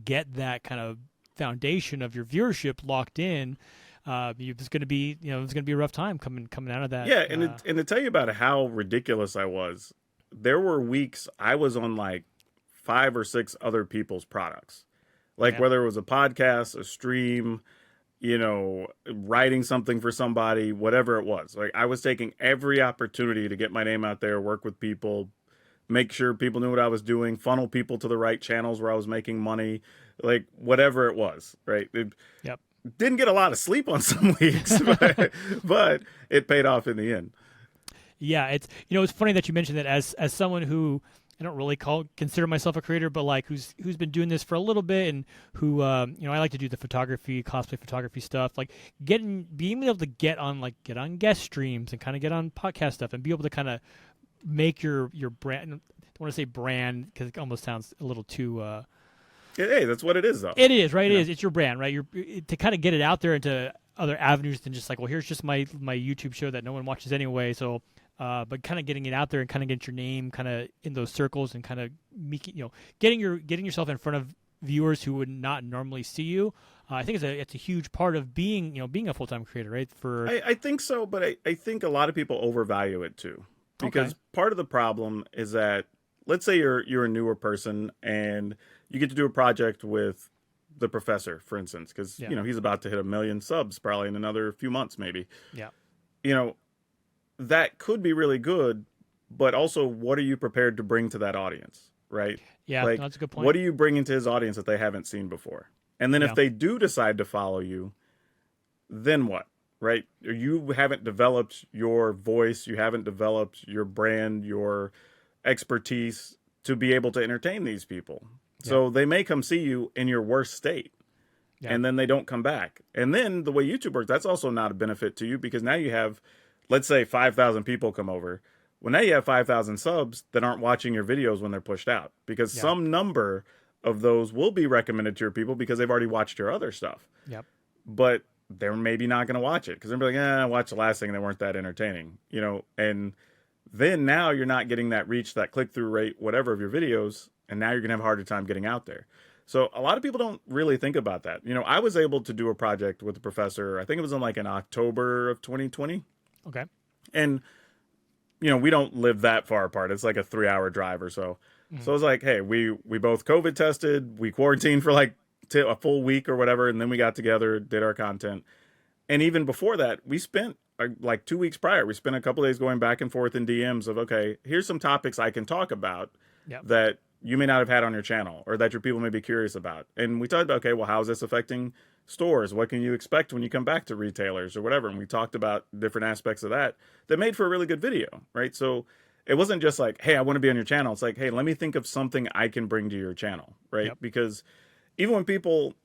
get that kind of foundation of your viewership locked in. It's going to be a rough time coming out of that. Yeah, and to tell you about how ridiculous I was, there were weeks I was on like 5 or 6 other people's products, like whether it was a podcast, a stream, writing something for somebody, whatever it was. Like I was taking every opportunity to get my name out there, work with people, make sure people knew what I was doing, funnel people to the right channels where I was making money, like whatever it was, right? Didn't get a lot of sleep on some weeks, but it paid off in the end. Yeah, it's funny that you mentioned that as someone who I don't really consider myself a creator, but like who's been doing this for a little bit and who I like to do the cosplay photography stuff, like being able to get on guest streams and kind of get on podcast stuff and be able to kind of make your brand. I don't want to say brand because it almost sounds a little too. Hey, that's what it is, though. It is, right? It is. It's your brand, right? To kind of get it out there into other avenues than just like, well, here's just my YouTube show that no one watches anyway. So, but kind of getting it out there and kind of get your name kind of in those circles and kind of getting yourself in front of viewers who would not normally see you. I think it's a huge part of being a full-time creator, right? I think so, but I think a lot of people overvalue it too, because part of the problem is that let's say you're a newer person and you get to do a project with the professor, for instance, because he's about to hit 1 million subs probably in another few months, maybe. Yeah. That could be really good, but also what are you prepared to bring to that audience, right? Yeah, like, that's a good point. What do you bring into his audience that they haven't seen before? And then if they do decide to follow you, then what, right? You haven't developed your voice, you haven't developed your brand, your expertise to be able to entertain these people. Yeah. So they may come see you in your worst state, Yeah. and then they don't come back. And then the way YouTube works, that's also not a benefit to you, because now you have, let's say 5,000 people come over. Well, now you have 5,000 subs that aren't watching your videos when they're pushed out, because Yeah. some number of those will be recommended to your people because they've already watched your other stuff. Yep. But they're maybe not going to watch it because they're like, I watched the last thing and they weren't that entertaining, and then now you're not getting that reach, that click through rate, whatever of your videos. And now you're going to have a harder time getting out there. So a lot of people don't really think about that. I was able to do a project with the professor. I think it was in October of 2020. Okay. And, we don't live that far apart. It's like a 3-hour drive or so. So I was like, hey, we both COVID tested. We quarantined for a full week or whatever. And then we got together, did our content. And even before that, we spent 2 weeks prior, we spent a couple days going back and forth in DMs of, okay, here's some topics I can talk about that you may not have had on your channel or that your people may be curious about. And we talked about, okay, well, how is this affecting stores? What can you expect when you come back to retailers or whatever? And we talked about different aspects of that made for a really good video, right? So it wasn't just like, hey, I want to be on your channel. It's like, hey, let me think of something I can bring to your channel, right? Yep. Because even when people,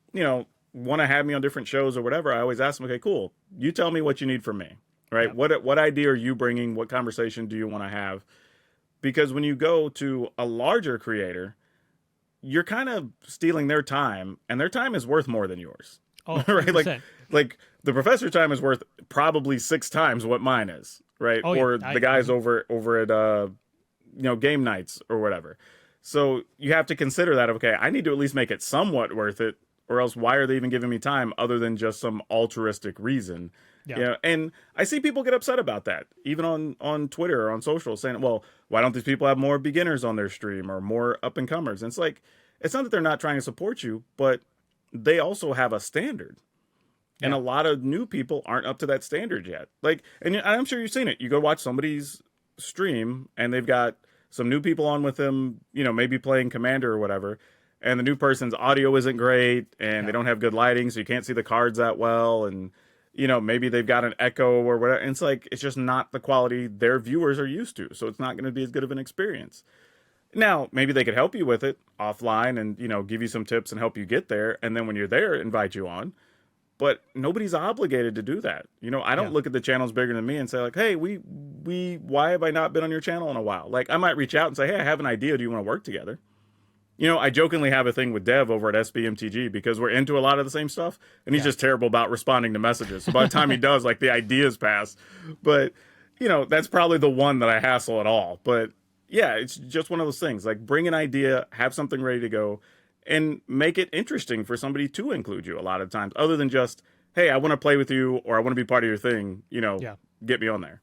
want to have me on different shows or whatever, I always ask them, okay, cool. You tell me what you need from me, right? Yep. What idea are you bringing? What conversation do you want to have? Because when you go to a larger creator, you're kind of stealing their time, and their time is worth more than yours. Oh, right? 100%. Like the professor time is worth probably 6 times what mine is, right? Oh, yeah. Or the guys over at game nights or whatever. So you have to consider that, okay, I need to at least make it somewhat worth it, or else why are they even giving me time other than just some altruistic reason? Yeah. And I see people get upset about that, even on Twitter or on social, saying, well, why don't these people have more beginners on their stream or more up and comers? And it's like, it's not that they're not trying to support you, but they also have a standard. And a lot of new people aren't up to that standard yet. And I'm sure you've seen it. You go watch somebody's stream and they've got some new people on with them, maybe playing Commander or whatever. And the new person's audio isn't great and they don't have good lighting, so you can't see the cards that well. And, maybe they've got an echo or whatever. And it's just not the quality their viewers are used to. So it's not going to be as good of an experience. Now, maybe they could help you with it offline and, give you some tips and help you get there. And then when you're there, invite you on. But nobody's obligated to do that. I don't look at the channels bigger than me and say hey, why have I not been on your channel in a while? I might reach out and say, hey, I have an idea. Do you want to work together? I jokingly have a thing with Dev over at SBMTG because we're into a lot of the same stuff, and he's just terrible about responding to messages. So by the time he does, the ideas pass. But, that's probably the one that I hassle at all. But yeah, it's just one of those things. Bring an idea, have something ready to go, and make it interesting for somebody to include you a lot of times, other than just, hey, I want to play with you or I want to be part of your thing, get me on there.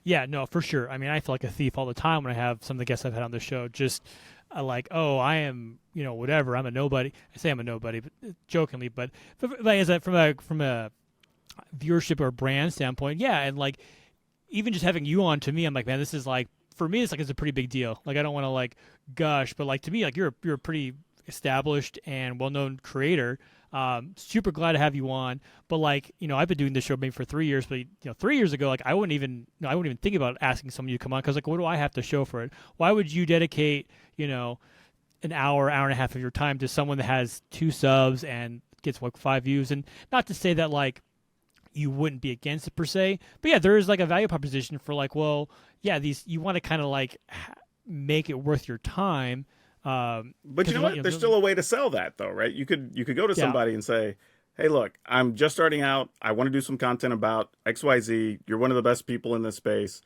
Yeah, no, for sure. I mean, I feel like a thief all the time when I have some of the guests I've had on the show. Just oh, I am, whatever. I'm a nobody. I say I'm a nobody, but jokingly, but as from a viewership or brand standpoint, yeah, and even just having you on, to me, I'm like, man, this is for me, it's a pretty big deal. I don't want to gush, but to me, you're a pretty established and well-known creator. Super glad to have you on. But I've been doing this show maybe for 3 years, but 3 years ago, I wouldn't even think about asking somebody to come on, because what do I have to show for it? Why would you dedicate an hour and a half of your time to someone that has 2 subs and gets 5 views? And not to say that you wouldn't be against it per se, but yeah, there is a value proposition for well, yeah, these, you want to kind of make it worth your time. But you know what? There's still a way to sell that, though, right? You could go to somebody and say, hey, look, I'm just starting out. I want to do some content about XYZ. You're one of the best people in this space.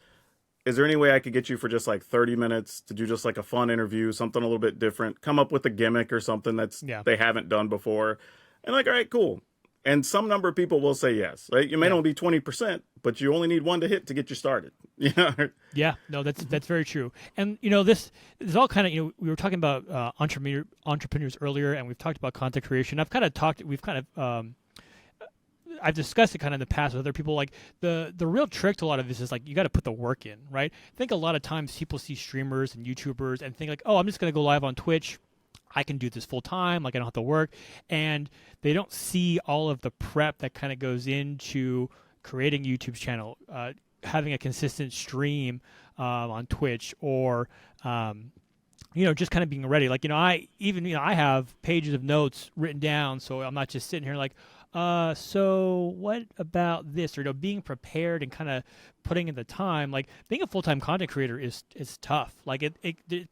Is there any way I could get you for just 30 minutes to do just a fun interview, something a little bit different, come up with a gimmick or something that's they haven't done before? And all right, cool. And some number of people will say yes, right? You may only be 20%, but you only need one to hit to get you started. Yeah, no, that's very true. And this is all kind of, we were talking about entrepreneurs earlier, and we've talked about content creation. I've discussed it kind of in the past with other people. The real trick to a lot of this is you got to put the work in, right? I think a lot of times people see streamers and YouTubers and think oh, I'm just going to go live on Twitch. I can do this full time. I don't have to work. And they don't see all of the prep that kind of goes into creating a YouTube channel, having a consistent stream on Twitch, or just kind of being ready. Like, I even, I have pages of notes written down, so I'm not just sitting here like, so what about this? Or, being prepared and kind of putting in the time. Like, being a full-time content creator is tough. Like,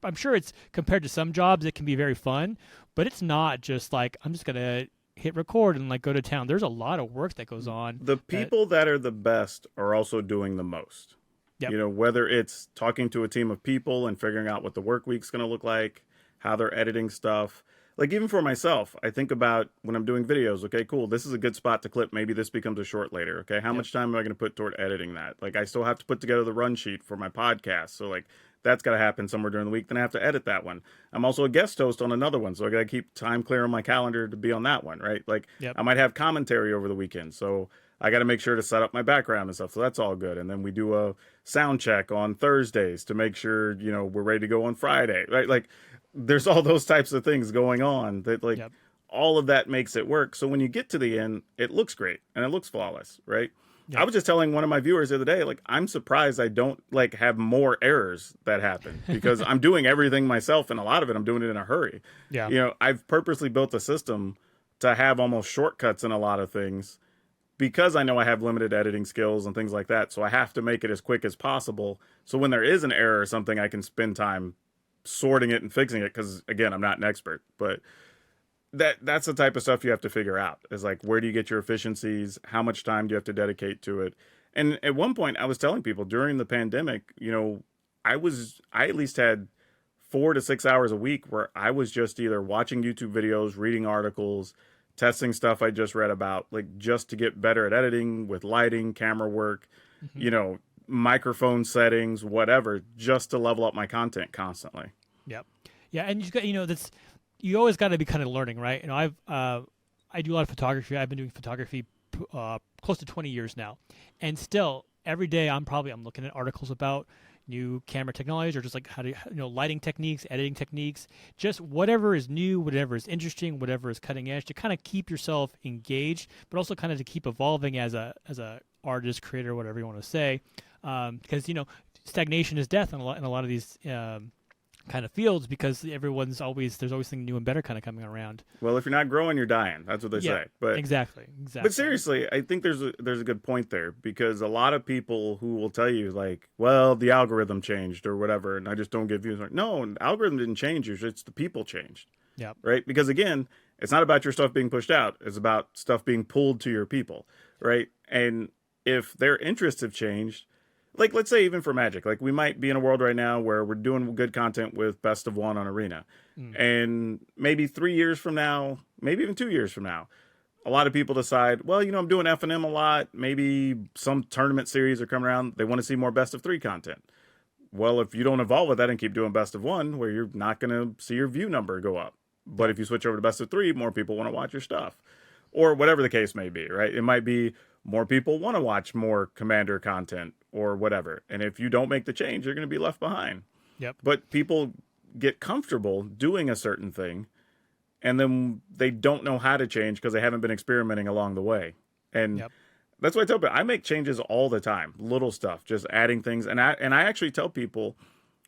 I'm sure it's, compared to some jobs, it can be very fun, but it's not just like, I'm just gonna hit record and like go to town. There's a lot of work that goes on. The That people that are the best are also doing the most. Yep. Whether it's talking to a team of people and figuring out what the work week's going to look like, how they're editing stuff. Like, even for myself, I think about when I'm doing videos, okay, cool, this is a good spot to clip. Maybe this becomes a short later. Okay, how Yep. much time am I going to put toward editing that? Like, I still have to put together the run sheet for my podcast. So, like, that's got to happen somewhere during the week. Then I have to edit that one. I'm also a guest host on another one. So I got to keep time clear on my calendar to be on that one, right? Like, Yep. I might have commentary over the weekend. So I got to make sure to set up my background and stuff. So that's all good. And then we do a sound check on Thursdays to make sure, we're ready to go on Friday, right? Like, there's all those types of things going on that, like, Yep. all of that makes it work. So when you get to the end, it looks great and it looks flawless, right? Yep. I was just telling one of my viewers the other day, like, I'm surprised I don't like have more errors that happen because I'm doing everything myself, and a lot of it I'm doing it in a hurry. Yeah. I've purposely built a system to have almost shortcuts in a lot of things because I know I have limited editing skills and things like that. So I have to make it as quick as possible. So when there is an error or something, I can spend time sorting it and fixing it. Because again, I'm not an expert, but that's the type of stuff you have to figure out. Is like, where do you get your efficiencies? How much time do you have to dedicate to it? And at one point, I was telling people during the pandemic, I at least had 4 to 6 hours a week where I was just either watching YouTube videos, reading articles, testing stuff I just read about, like, just to get better at editing with lighting, camera work, Mm-hmm. microphone settings, whatever, just to level up my content constantly. Yep. Yeah, and you got, that's, you always got to be kind of learning, right? I do a lot of photography. I've been doing photography close to 20 years now, and still every day I'm looking at articles about new camera technologies, or just like how to, lighting techniques, editing techniques, just whatever is new, whatever is interesting, whatever is cutting edge, to kind of keep yourself engaged, but also kind of to keep evolving as a artist, creator, whatever you want to say, because stagnation is death in a lot of these kind of fields, because there's always something new and better kind of coming around. Well, if you're not growing, you're dying. That's what they Yeah, say. But exactly. But seriously, I think there's a good point there, because a lot of people who will tell you, like, well, the algorithm changed or whatever, and I just don't get views. Like, no, the algorithm didn't change. It's the people changed. Yeah. Right? Because again, it's not about your stuff being pushed out. It's about stuff being pulled to your people, right? And if their interests have changed, like, let's say even for Magic, like, we might be in a world right now where we're doing good content with Best of One on Arena. And maybe 3 years from now, maybe even 2 years from now, a lot of people decide, well, I'm doing F&M a lot. Maybe some tournament series are coming around. They want to see more Best of 3 content. Well, if you don't evolve with that and keep doing Best of 1, where you're not going to see your view number go up. But if you switch over to Best of 3, more people want to watch your stuff. Or whatever the case may be, right? It might be more people want to watch more Commander content or whatever. And if you don't make the change, you're going to be left behind. Yep. But people get comfortable doing a certain thing, and then they don't know how to change because they haven't been experimenting along the way. And Yep. that's why I tell people, I make changes all the time, little stuff, just adding things. And I actually tell people,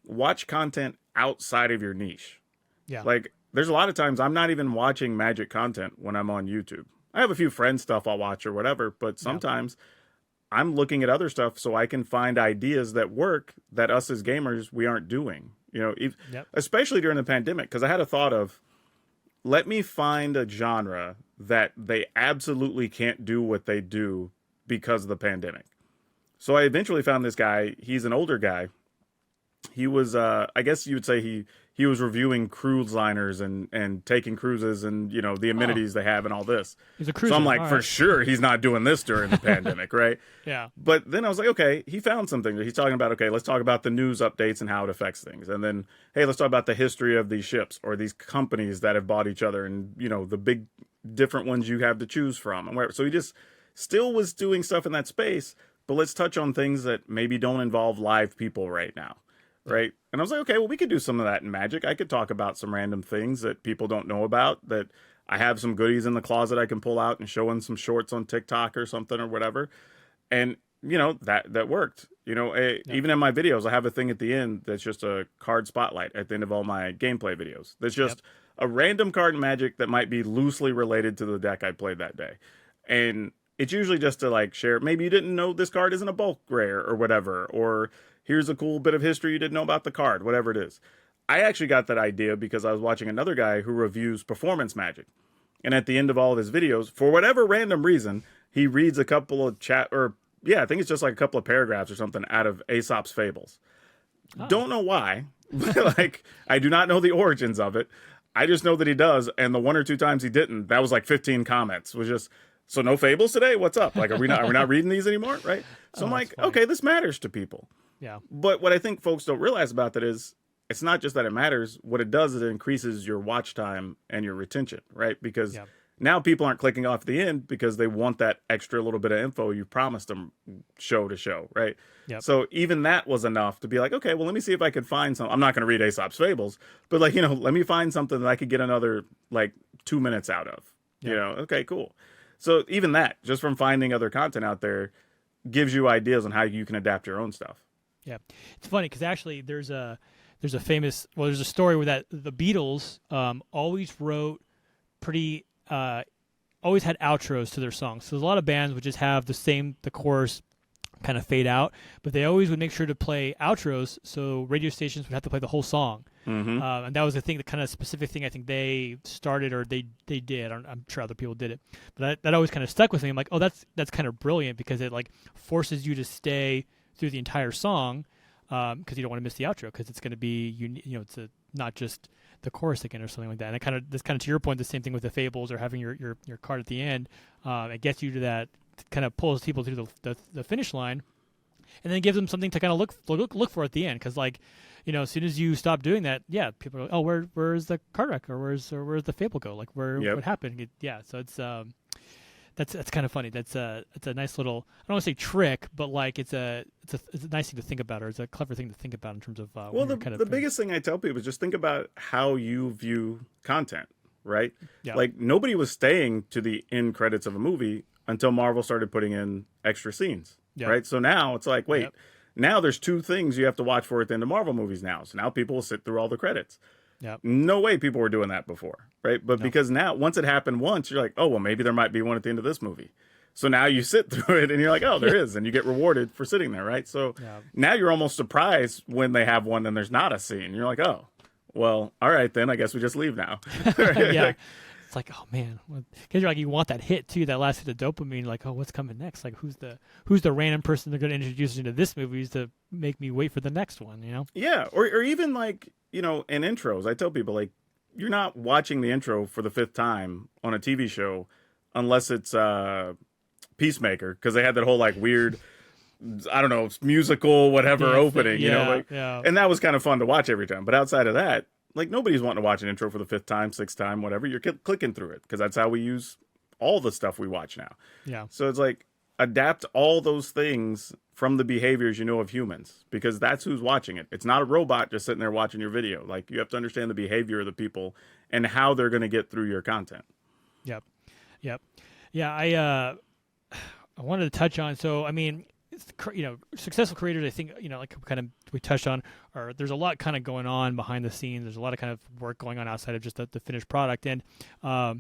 watch content outside of your niche. Yeah. Like, there's a lot of times I'm not even watching Magic content when I'm on YouTube. I have a few friend stuff I'll watch or whatever, but sometimes I'm looking at other stuff so I can find ideas that work that us as gamers, we aren't doing. Especially during the pandemic, because I had a thought of, let me find a genre that they absolutely can't do what they do because of the pandemic. So I eventually found this guy. He's an older guy. He was, I guess you would say he was reviewing cruise liners and taking cruises and, the amenities they have and all this. He's a cruiser. So I'm like, All for right. sure, he's not doing this during the pandemic, right? Yeah. But then I was like, okay, he found something. He's talking about, okay, let's talk about the news updates and how it affects things. And then, hey, let's talk about the history of these ships or these companies that have bought each other and, the big different ones you have to choose from and whatever. So he just still was doing stuff in that space, but let's touch on things that maybe don't involve live people right now. Right. And I was like, okay, well, we could do some of that in Magic. I could talk about some random things that people don't know about, that I have some goodies in the closet I can pull out and show in some shorts on TikTok or something or whatever. And that worked. Yep. Even in my videos, I have a thing at the end that's just a card spotlight at the end of all my gameplay videos. That's Yep. just a random card in Magic that might be loosely related to the deck I played that day. And it's usually just to like share, maybe you didn't know this card isn't a bulk rare or whatever, or here's a cool bit of history you didn't know about the card, whatever it is. I actually got that idea because I was watching another guy who reviews performance Magic. And at the end of all of his videos, for whatever random reason, he reads a couple of I think it's just like a couple of paragraphs or something out of Aesop's Fables. Oh. Don't know why. Like, I do not know the origins of it. I just know that he does. And the one or two times he didn't, that was like 15 comments. Was just, so no Fables today? What's up? Like, are we not reading these anymore? Right. So I'm like, okay, this matters to people. Yeah. But what I think folks don't realize about that is it's not just that it matters. What it does is it increases your watch time and your retention, right? Because Yeah. now people aren't clicking off the end because they want that extra little bit of info you promised them show to show, right? Yep. So even that was enough to be like, okay, well, let me see if I can find some. I'm not going to read Aesop's Fables, but like, let me find something that I could get another like 2 minutes out of. Yep. Okay, cool. So even that, just from finding other content out there, gives you ideas on how you can adapt your own stuff. Yeah. It's funny because actually there's a there's a story where that the Beatles always wrote pretty always had outros to their songs. So there's a lot of bands would just have the chorus kind of fade out, but they always would make sure to play outros, so radio stations would have to play the whole song. Mm-hmm. And that was the thing, the kind of specific thing I think they started or they did. I'm sure other people did it, but that always kind of stuck with me. I'm like, oh, that's kind of brilliant because it like forces you to stay through the entire song because you don't want to miss the outro because it's going to be it's not just the chorus again or something like that. And that's kind of to your point, the same thing with the Fables or having your card at the end. It gets you to that, kind of pulls people through the finish line, and then gives them something to kind of look for at the end. Because like, as soon as you stop doing that, yeah, people are like, oh, where's the card wreck or where's the Fable go? Like what happened? Yeah, so it's that's kind of funny. It's a nice little, I don't want to say trick, but like it's a nice thing to think about, or it's a clever thing to think about in terms of well, the biggest thing I tell people is just think about how you view content, right? Yeah. Like nobody was staying to the end credits of a movie until Marvel started putting in extra scenes, right? So now it's like, wait, now there's two things you have to watch for at the end of Marvel movies now. So now people will sit through all the credits. Yep. No way people were doing that before, right? But because now, once it happened once, you're like, oh, well, maybe there might be one at the end of this movie. So now you sit through it and you're like, oh, there is. And you get rewarded for sitting there, right? So now you're almost surprised when they have one and there's not a scene. You're like, oh, well, all right, then I guess we just leave now. Yeah. It's like, oh man, because you're like, you want that hit too, that last hit of dopamine. Like, oh, what's coming next? Like, who's the random person they're going to introduce into this movie to make me wait for the next one? Yeah, or even like in intros, I tell people like, you're not watching the intro for the fifth time on a TV show unless it's Peacemaker, because they had that whole like weird, I don't know, musical whatever opening, and that was kind of fun to watch every time. But outside of that, like nobody's wanting to watch an intro for the fifth time, sixth time, whatever. You're clicking through it because that's how we use all the stuff we watch now. Yeah. So it's like adapt all those things from the behaviors of humans, because that's who's watching it. It's not a robot just sitting there watching your video. Like you have to understand the behavior of the people and how they're going to get through your content. Yep. Yeah. I wanted to touch on. So I mean, successful creators, I think, like kind of we touched on, or there's a lot kind of going on behind the scenes. There's a lot of kind of work going on outside of just the finished product. And I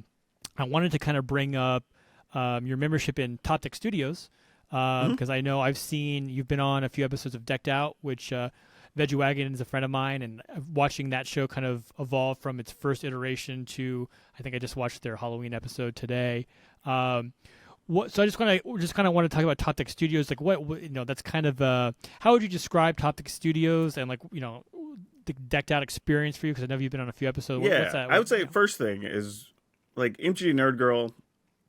wanted to kind of bring up your membership in Top Deck Studios, because I know I've seen you've been on a few episodes of Decked Out, which Veguagan is a friend of mine, and watching that show kind of evolve from its first iteration to, I think I just watched their Halloween episode today. So I just kind of want to talk about Top Deck Studios. Like what that's kind of how would you describe Top Deck Studios and like the Decked Out experience for you? Because I know you've been on a few episodes. Yeah, I would say first thing is like MTG Nerd Girl,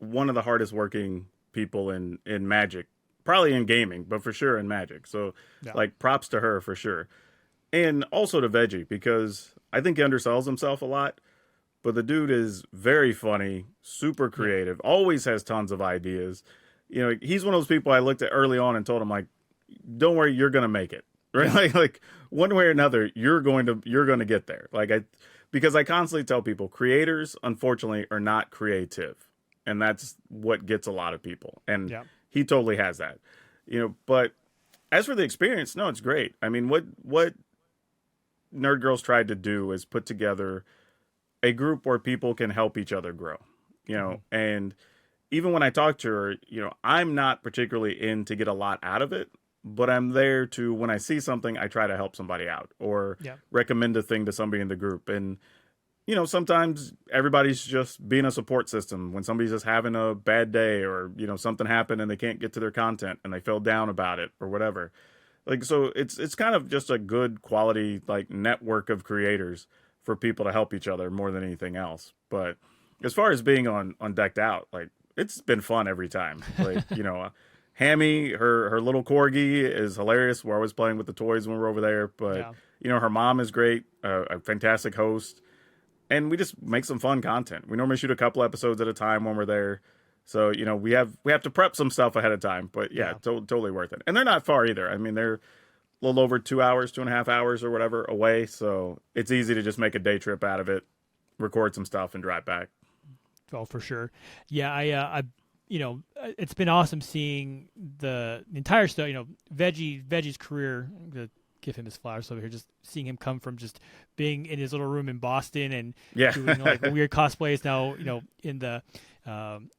one of the hardest working people in Magic, probably in gaming, but for sure in Magic. So like props to her for sure, and also to Veggie, because I think he undersells himself a lot. But the dude is very funny, super creative, always has tons of ideas. He's one of those people I looked at early on and told him, like, don't worry, you're going to make it. Right? Like one way or another, you're going to get there. Because I constantly tell people, creators, unfortunately, are not creative. And that's what gets a lot of people. And he totally has that. But as for the experience, no, it's great. I mean, what Nerd Girls tried to do is put together a group where people can help each other grow, Hmm. and even when I talk to her, I'm not particularly in to get a lot out of it, but I'm there to, when I see something, I try to help somebody out or Yeah. recommend a thing to somebody in the group. And, sometimes everybody's just being a support system when somebody's just having a bad day or, something happened and they can't get to their content and they feel down about it or whatever. Like, so it's kind of just a good quality, like, network of creators for people to help each other more than anything else. But as far as being on Decked Out, like, it's been fun every time. Like, Hammy, her little corgi is hilarious. We're always playing with the toys when we're over there. But Yeah. her mom is great, a fantastic host, and we just make some fun content. We normally shoot a couple episodes at a time when we're there. So we have to prep some stuff ahead of time, but yeah, Yeah. totally worth it. And they're not far either. I mean, they're a little over 2 hours, 2.5 hours, or whatever away. So it's easy to just make a day trip out of it, record some stuff, and drive back. Oh, for sure. Yeah, it's been awesome seeing the entire stuff. Veggie's career. I'm gonna give him his flowers over here. Just seeing him come from just being in his little room in Boston and Yeah. doing like weird cosplays. Now, in the um,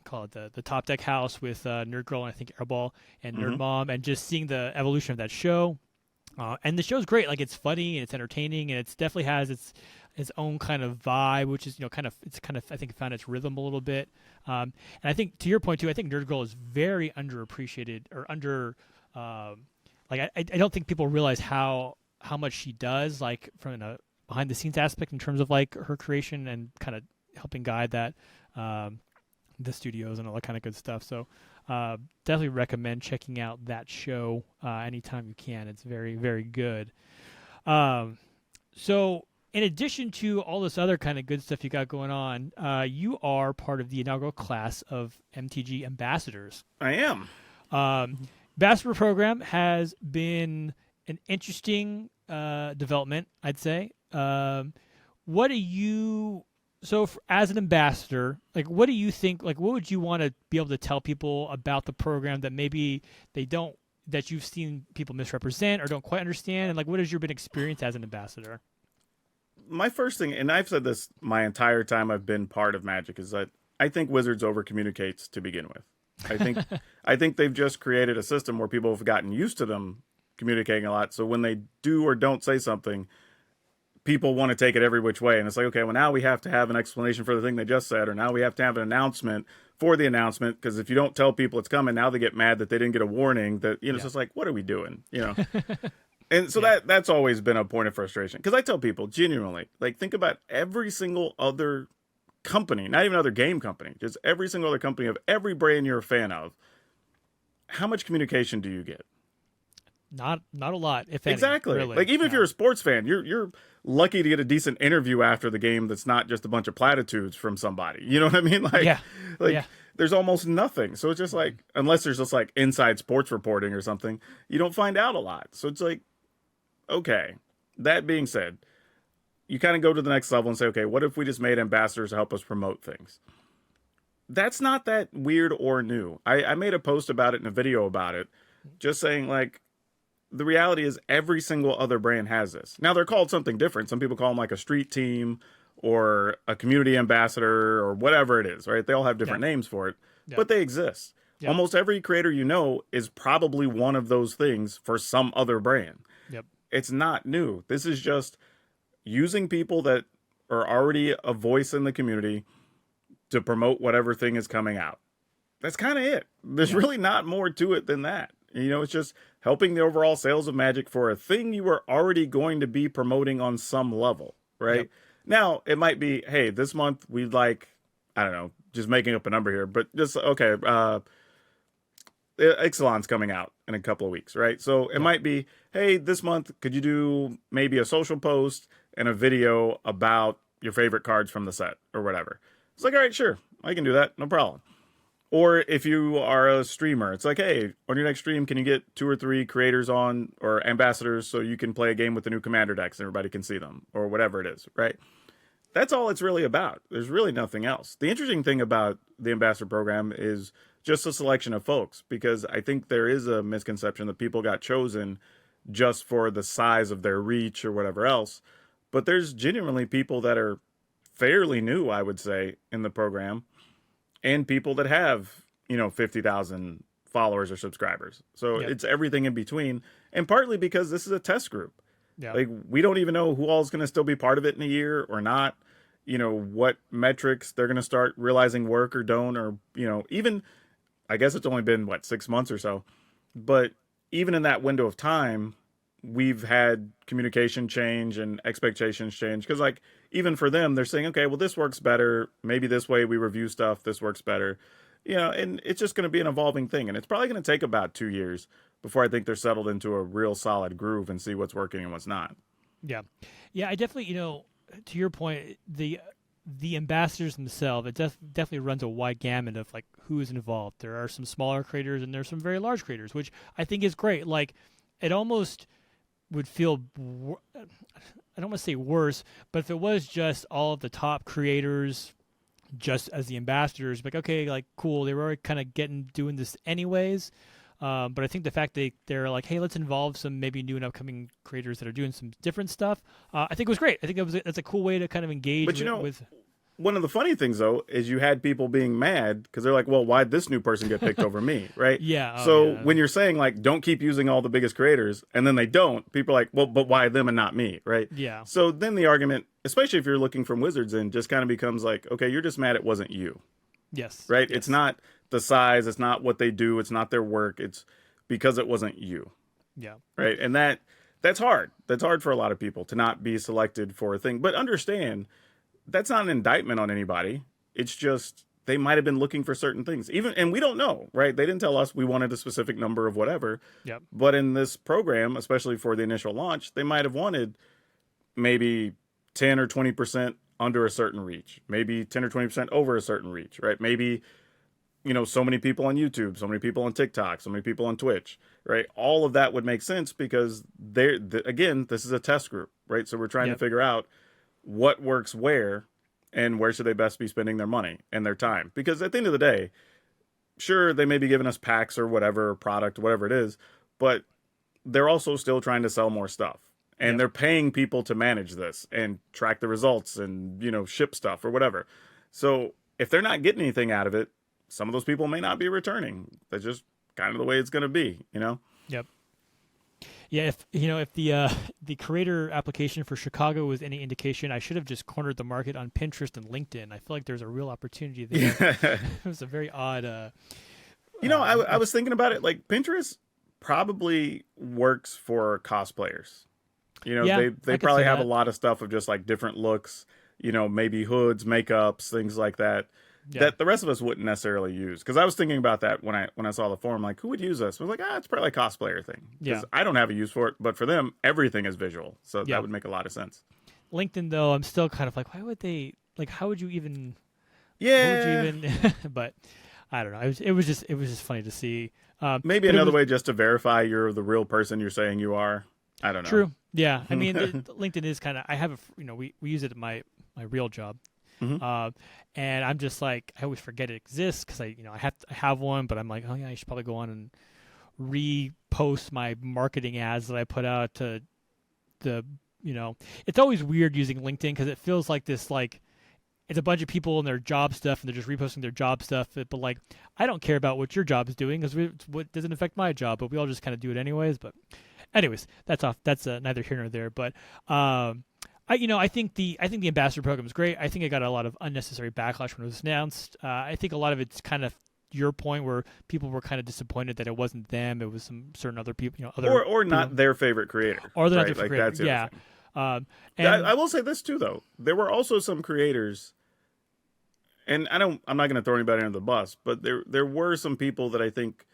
call it the Top Deck house with Nerd Girl and I think Airball and Nerd Hmm. Mom, and just seeing the evolution of that show. And the show's great. Like, it's funny and it's entertaining, and it's definitely has its own kind of vibe, which is kind of I think found its rhythm a little bit. And I think, to your point too, I think Nerd Girl is very underappreciated or under. Like, I don't think people realize how much she does, like, from a behind the scenes aspect in terms of like her creation and kind of helping guide that. The studios and all that kind of good stuff. So definitely recommend checking out that show anytime you can. It's very, very good. Um, so in addition to all this other kind of good stuff you got going on, you are part of the inaugural class of MTG ambassadors. I am. Um, Ambassador program has been an interesting development, I'd say. What do you as an ambassador, like, what do you think? Like, what would you want to be able to tell people about the program that maybe they don't, that you've seen people misrepresent or don't quite understand? And like, what has your been experience as an ambassador? My first thing, and I've said this my entire time I've been part of Magic, is that I think Wizards over communicates to begin with. I think I think they've just created a system where people have gotten used to them communicating a lot. So when they do or don't say something, people want to take it every which way. And it's like, okay, well, now we have to have an explanation for the thing they just said, or now we have to have an announcement for the announcement. Because if you don't tell people it's coming, now they get mad that they didn't get a warning. That, it's Yeah. just like, what are we doing? And so Yeah. that's always been a point of frustration. Because I tell people genuinely, like, think about every single other company, not even other game company, just every single other company of every brand you're a fan of. How much communication do you get? Not a lot, if any, Exactly. really. Like, even if Yeah. you're a sports fan, you're lucky to get a decent interview after the game that's not just a bunch of platitudes from somebody. You know what I mean? Like, Yeah. like Yeah. there's almost nothing. So it's just like, unless there's just like inside sports reporting or something, you don't find out a lot. So it's like, okay. That being said, you kind of go to the next level and say, okay, what if we just made ambassadors to help us promote things? That's not that weird or new. I made a post about it and a video about it, just saying, like, the reality is every single other brand has this. Now, they're called something different. Some people call them like a street team or a community ambassador or whatever it is, right? They all have different Yeah. names for it, Yeah. but they exist. Yep. Almost every creator is probably one of those things for some other brand. Yep. It's not new. This is just using people that are already a voice in the community to promote whatever thing is coming out. That's kind of it. There's Yeah. really not more to it than that. It's just helping the overall sales of Magic for a thing you were already going to be promoting on some level, right? Yep. Now, it might be, hey, this month we'd like, I don't know, just making up a number here, but just, okay, Ixalan's coming out in a couple of weeks, right? So it Yep. might be, hey, this month, could you do maybe a social post and a video about your favorite cards from the set or whatever? It's like, all right, sure, I can do that, no problem. Or if you are a streamer, it's like, hey, on your next stream, can you get 2 or 3 creators on or ambassadors so you can play a game with the new commander decks and everybody can see them or whatever it is, right? That's all it's really about. There's really nothing else. The interesting thing about the ambassador program is just a selection of folks, because I think there is a misconception that people got chosen just for the size of their reach or whatever else. But there's genuinely people that are fairly new, I would say, in the program, and people that have, 50,000 followers or subscribers. So Yep. it's everything in between. And partly because this is a test group. Yeah. Like, we don't even know who all is going to still be part of it in a year or not. What metrics they're going to start realizing work or don't, or, even, I guess it's only been, 6 months or so. But even in that window of time, we've had communication change and expectations change. Because, even for them, they're saying, okay, well, this works better. Maybe this way we review stuff, this works better. And it's just going to be an evolving thing. And it's probably going to take about 2 years before I think they're settled into a real solid groove and see what's working and what's not. Yeah. Yeah, I definitely, to your point, the ambassadors themselves, it definitely runs a wide gamut of who is involved. There are some smaller creators and there's some very large creators, which I think is great. It almost would feel, I don't want to say worse, but if it was just all of the top creators just as the ambassadors, okay, cool, they were already kind of doing this anyways. But I think the fact that they're hey, let's involve some maybe new and upcoming creators that are doing some different stuff, I think it was great. I think that's a cool way to kind of engage with. One of the funny things, though, is you had people being mad because they're like, well, why'd this new person get picked over me, right? Yeah. When you're saying, don't keep using all the biggest creators, and then they don't, people are like, well, but why them and not me, right? Yeah. So then the argument, especially if you're looking from Wizards in, just kind of becomes okay, you're just mad it wasn't you. Yes. Right? Yes. It's not the size, it's not what they do, it's not their work, it's because it wasn't you. Yeah. Right? And that's hard. That's hard for a lot of people to not be selected for a thing. But understand, that's not an indictment on anybody. It's just they might have been looking for certain things. And we don't know, right? They didn't tell us we wanted a specific number of whatever. Yep. But in this program, especially for the initial launch, they might have wanted maybe 10 or 20% under a certain reach, maybe 10 or 20% over a certain reach, right? Maybe, so many people on YouTube, so many people on TikTok, so many people on Twitch, right? All of that would make sense because again, this is a test group, right? So we're trying to figure out what works where and where should they best be spending their money and their time. Because at the end of the day, sure, they may be giving us packs or whatever, product, whatever it is, but they're also still trying to sell more stuff. And they're paying people to manage this and track the results and, ship stuff or whatever. So if they're not getting anything out of it, some of those people may not be returning. That's just kind of the way it's going to be, Yep. Yeah, if the creator application for Chicago was any indication, I should have just cornered the market on Pinterest and LinkedIn. I feel like there's a real opportunity there. It was a very odd. I was thinking about it. Pinterest probably works for cosplayers. They probably have a lot of stuff of just different looks. Maybe hoods, makeups, things like that. Yeah. That the rest of us wouldn't necessarily use. Because I was thinking about that when I saw the forum, who would use this? I was it's probably a cosplayer thing. Because I don't have a use for it, but for them, everything is visual. So that would make a lot of sense. LinkedIn, though, I'm still kind of why would they, how would you even, yeah. Would you even, but I don't know. It was just funny to see. Maybe another way just to verify you're the real person you're saying you are. I don't know. True. Yeah. I mean, LinkedIn is kind of, I have we use it at my real job. Mm-hmm. And I'm just I always forget it exists because I have one, but I'm oh yeah, I should probably go on and repost my marketing ads that I put out to it's always weird using LinkedIn because it feels like this it's a bunch of people and their job stuff and they're just reposting their job stuff. But I don't care about what your job is doing because what doesn't affect my job, but we all just kind of do it anyways. But anyways, that's off. That's neither here nor there. But I think the ambassador program is great. I think it got a lot of unnecessary backlash when it was announced. I think a lot of it's kind of your point where people were kind of disappointed that it wasn't them. It was some certain other people, or not their favorite creator, or they're right? not their favorite creator. Yeah. And I will say this too, though. There were also some creators, and I'm not going to throw anybody under the bus, but there were some people that I think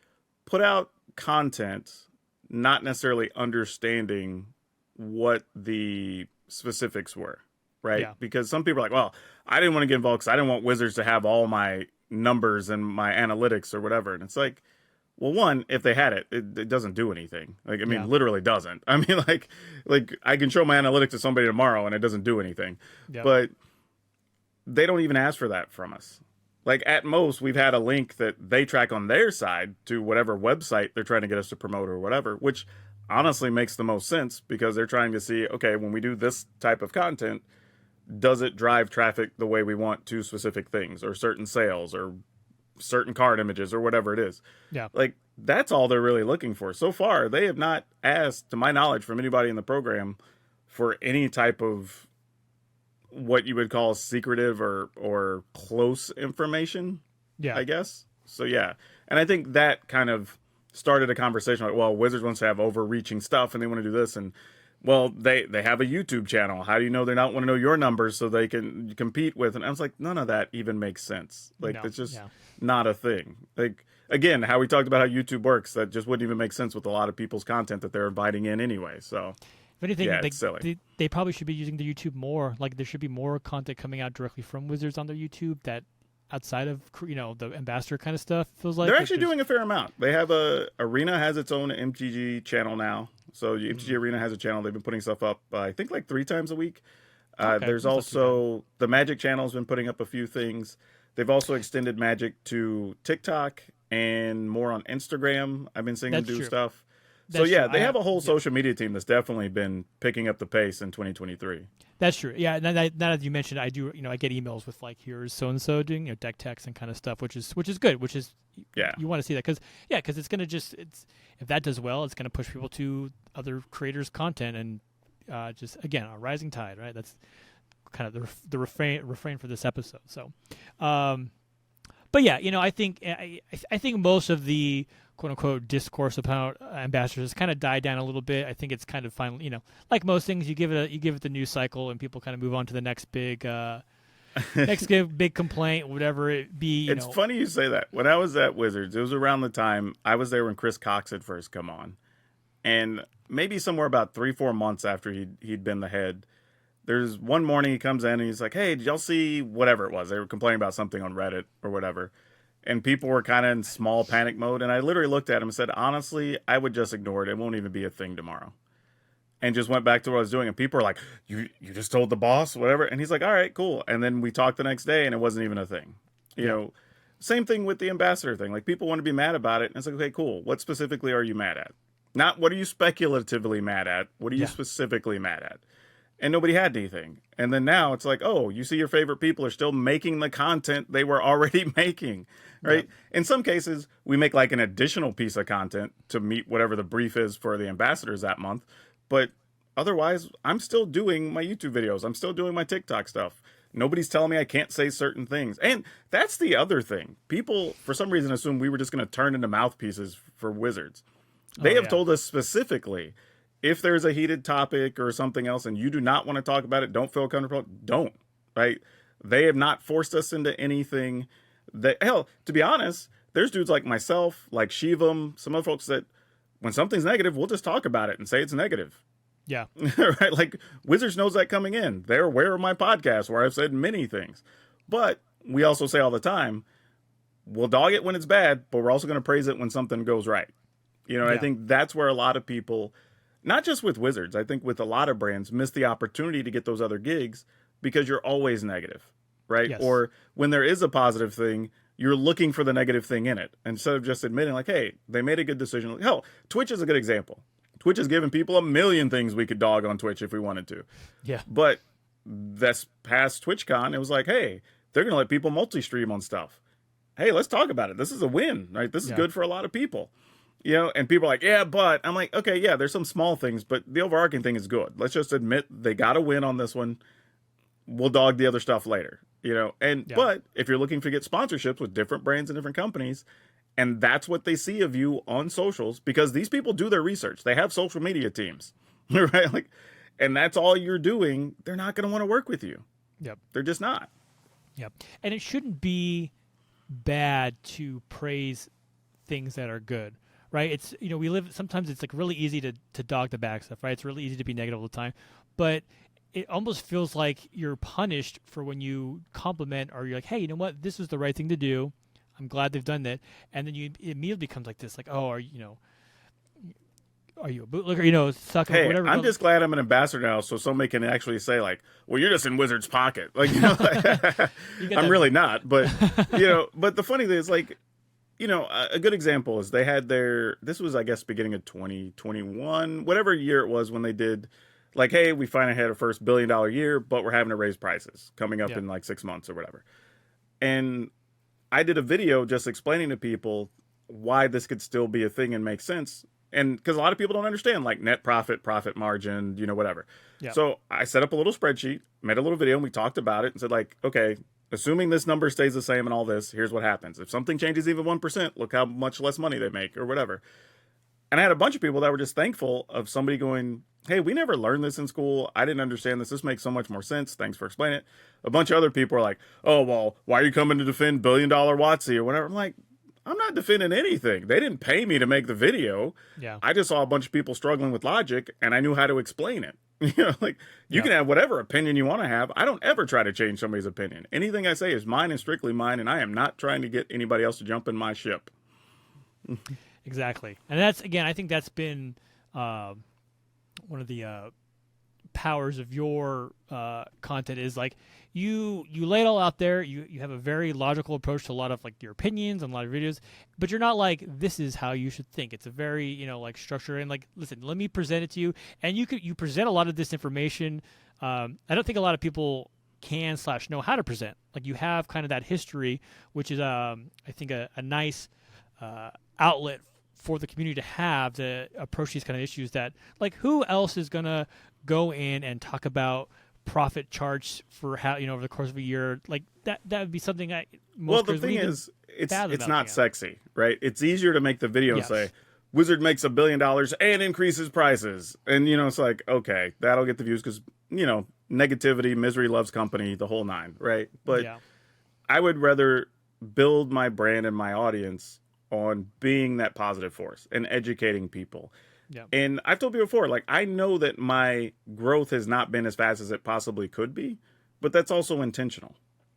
put out content not necessarily understanding what the specifics were, right? Yeah. Because some people are well, I didn't want to get involved because I didn't want Wizards to have all my numbers and my analytics or whatever. And it's well, one, if they had it, it doesn't do anything. Literally doesn't. I mean, I can show my analytics to somebody tomorrow and it doesn't do anything. Yep. But they don't even ask for that from us. Like at most, we've had a link that they track on their side to whatever website they're trying to get us to promote or whatever, which honestly makes the most sense because they're trying to see, okay, when we do this type of content, does it drive traffic the way we want to specific things or certain sales or certain card images or whatever it is? Yeah. Like that's all they're really looking for. So far, they have not asked, to my knowledge, from anybody in the program for any type of what you would call secretive or close information, Yeah. I guess. So yeah, and I think that kind of started a conversation like, well, Wizards wants to have overreaching stuff and they want to do this, and well, they have a YouTube channel. How do you know they don't want to know your numbers so they can compete with? And I was like, none of that even makes sense. Like No. it's just Yeah. not a thing. Like again, how we talked about how YouTube works, that just wouldn't even make sense with a lot of people's content that they're inviting in anyway. So If anything, yeah, it's silly. they probably should be using the YouTube more. Like there should be more content coming out directly from Wizards on their YouTube that outside of the ambassador kind of stuff. Feels like They're actually doing a fair amount. They have Arena has its own MTG channel now. So MTG Arena has a channel. They've been putting stuff up, I think, like 3 times a week. Okay, There's that's not too bad. also the Magic channel has been putting up a few things. They've also extended Magic to TikTok and more on Instagram. I've been seeing them That's do true. stuff. So That's yeah, true. they have a whole social media team that's definitely been picking up the pace in 2023. That's true. Yeah. Now that you mentioned, I do. I get emails with like, here's so and so doing deck techs and kind of stuff, which is good. Which is Yeah. you want to see that because it's gonna it's if that does well, it's gonna push people to other creators' content and just again a rising tide, right? That's kind of the refrain for this episode. So, but yeah, I think most of the quote unquote discourse about ambassadors has kind of died down a little bit. I think it's kind of finally, like most things, you give it the news cycle and people kind of move on to the next big big complaint, whatever it be. It's funny you say that. When I was at Wizards, it was around the time I was there when Chris Cox had first come on, and maybe somewhere about 3-4 months after he'd been the head. There's one morning he comes in and he's like, "Hey, did y'all see whatever it was?" They were complaining about something on Reddit or whatever, and people were kind of in small panic mode. And I literally looked at him and said, "Honestly, I would just ignore it. It won't even be a thing tomorrow." And just went back to what I was doing. And people were like, "You just told the boss, whatever." And he's like, "All right, cool." And then we talked the next day, and it wasn't even a thing. Same thing with the ambassador thing. Like people want to be mad about it, and it's like, okay, cool. What specifically are you mad at? Not what are you speculatively mad at. What are you specifically mad at? And nobody had anything. And then now it's like, oh, you see your favorite people are still making the content they were already making, right? Yeah. In some cases, we make like an additional piece of content to meet whatever the brief is for the ambassadors that month. But otherwise, I'm still doing my YouTube videos. I'm still doing my TikTok stuff. Nobody's telling me I can't say certain things. And that's the other thing. People, for some reason, assume we were just going to turn into mouthpieces for Wizards. They have told us specifically, if there's a heated topic or something else and you do not want to talk about it, don't feel comfortable, don't, right? They have not forced us into anything. Hell, to be honest, there's dudes like myself, like Shivam, some other folks that when something's negative, we'll just talk about it and say it's negative. Yeah. Right? Like Wizards knows that coming in. They're aware of my podcast where I've said many things. But we also say all the time, we'll dog it when it's bad, but we're also going to praise it when something goes right. I think that's where a lot of people, not just with Wizards, I think with a lot of brands, miss the opportunity to get those other gigs because you're always negative, right? Yes. Or when there is a positive thing, you're looking for the negative thing in it instead of just admitting like, hey, they made a good decision. Hell, Twitch is a good example. Twitch has given people a million things we could dog on Twitch if we wanted to. Yeah. But this past TwitchCon, it was like, hey, they're going to let people multi-stream on stuff. Hey, let's talk about it. This is a win, right? This is good for a lot of people. And people are like, yeah, but I'm like, okay, yeah, there's some small things, but the overarching thing is good. Let's just admit they got to win on this one. We'll dog the other stuff later, but if you're looking to get sponsorships with different brands and different companies, and that's what they see of you on socials, because these people do their research. They have social media teams, right? Like, and that's all you're doing. They're not going to want to work with you. Yep. They're just not. Yep. And it shouldn't be bad to praise things that are good. Right, it's we live. Sometimes it's like really easy to dog the bad stuff. Right, it's really easy to be negative all the time, but it almost feels like you're punished for when you compliment or you're like, hey, you know what, this was the right thing to do. I'm glad they've done that, and then it immediately becomes like this, like, oh, are you a bootlegger? You know, suck like Hey, whatever. I'm just glad I'm an ambassador now, so somebody can actually say like, "Well, you're just in Wizard's pocket." Like, you know, You got I'm really not. But you that. know, but the funny thing is, like, you know, a good example is they had their. This was, I guess, beginning of 2021, whatever year it was when they did. Like, hey, we finally had our first $1 billion year, but we're having to raise prices coming up Yeah. in like 6 months or whatever. And I did a video just explaining to people why this could still be a thing and make sense. And because a lot of people don't understand like net profit, profit margin, you know, whatever. Yeah. So I set up a little spreadsheet, made a little video, and we talked about it and said, like, okay, assuming this number stays the same and all this, here's what happens. If something changes even 1%, look how much less money they make or whatever. And I had a bunch of people that were just thankful of somebody going, hey, we never learned this in school. I didn't understand this. This makes so much more sense. Thanks for explaining it. A bunch of other people are like, oh, well, why are you coming to defend $1 billion Watsy or whatever? I'm like, I'm not defending anything. They didn't pay me to make the video. Yeah. I just saw a bunch of people struggling with logic and I knew how to explain it. You know, like you Yeah. can have whatever opinion you want to have. I don't ever try to change somebody's opinion. Anything I say is mine and strictly mine, and I am not trying to get anybody else to jump in my ship. Exactly. And that's again, I think that's been one of the powers of your content is like you lay it all out there. You have a very logical approach to a lot of like your opinions and a lot of videos, but you're not like this is how you should think. It's a very like structure and like listen, let me present it to you, and you present a lot of this information. I don't think a lot of people can/know how to present. Like you have kind of that history, which is I think a nice outlet for the community to have to approach these kind of issues that like who else is gonna go in and talk about profit charts for how over the course of a year like that would be something Well, the thing is, it's about not sexy, right? It's easier to make the video Yes. say Wizard makes $1 billion and increases prices, and it's like okay, that'll get the views because negativity, misery loves company, the whole nine, right? But yeah. I would rather build my brand and my audience on being that positive force and educating people. Yeah. And I've told you before, like I know that my growth has not been as fast as it possibly could be, but that's also intentional,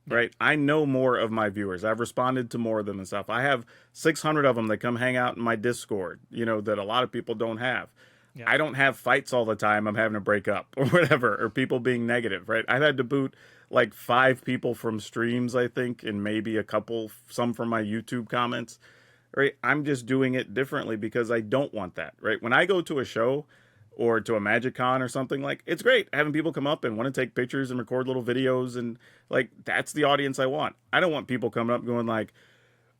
right? I know more of my viewers. I've responded to more of them and stuff. I have 600 of them that come hang out in my Discord, that a lot of people don't have. Yeah. I don't have fights all the time. I'm having to break up or whatever, or people being negative, right? I've had to boot like 5 people from streams, I think, and maybe some from my YouTube comments. Right, I'm just doing it differently because I don't want that. Right, when I go to a show or to a Magic Con or something, like it's great having people come up and want to take pictures and record little videos, and like that's the audience I want. I don't want people coming up going like,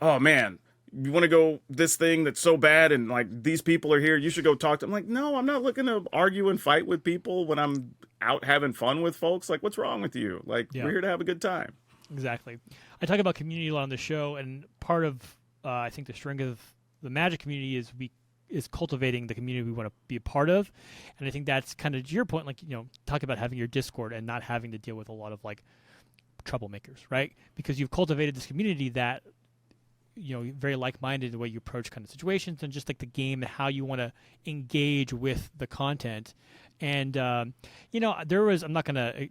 "Oh man, you want to go this thing that's so bad and like these people are here, you should go talk to them." I'm like, no, I'm not looking to argue and fight with people when I'm out having fun with folks. Like, what's wrong with you? Like, Yeah. we're here to have a good time. Exactly. I talk about community a lot on the show, and part of I think the strength of the Magic community is cultivating the community we want to be a part of, and I think that's kind of to your point, like talk about having your Discord and not having to deal with a lot of like troublemakers, right? Because you've cultivated this community that very like-minded in the way you approach kind of situations and just like the game and how you want to engage with the content. And there was I'm not gonna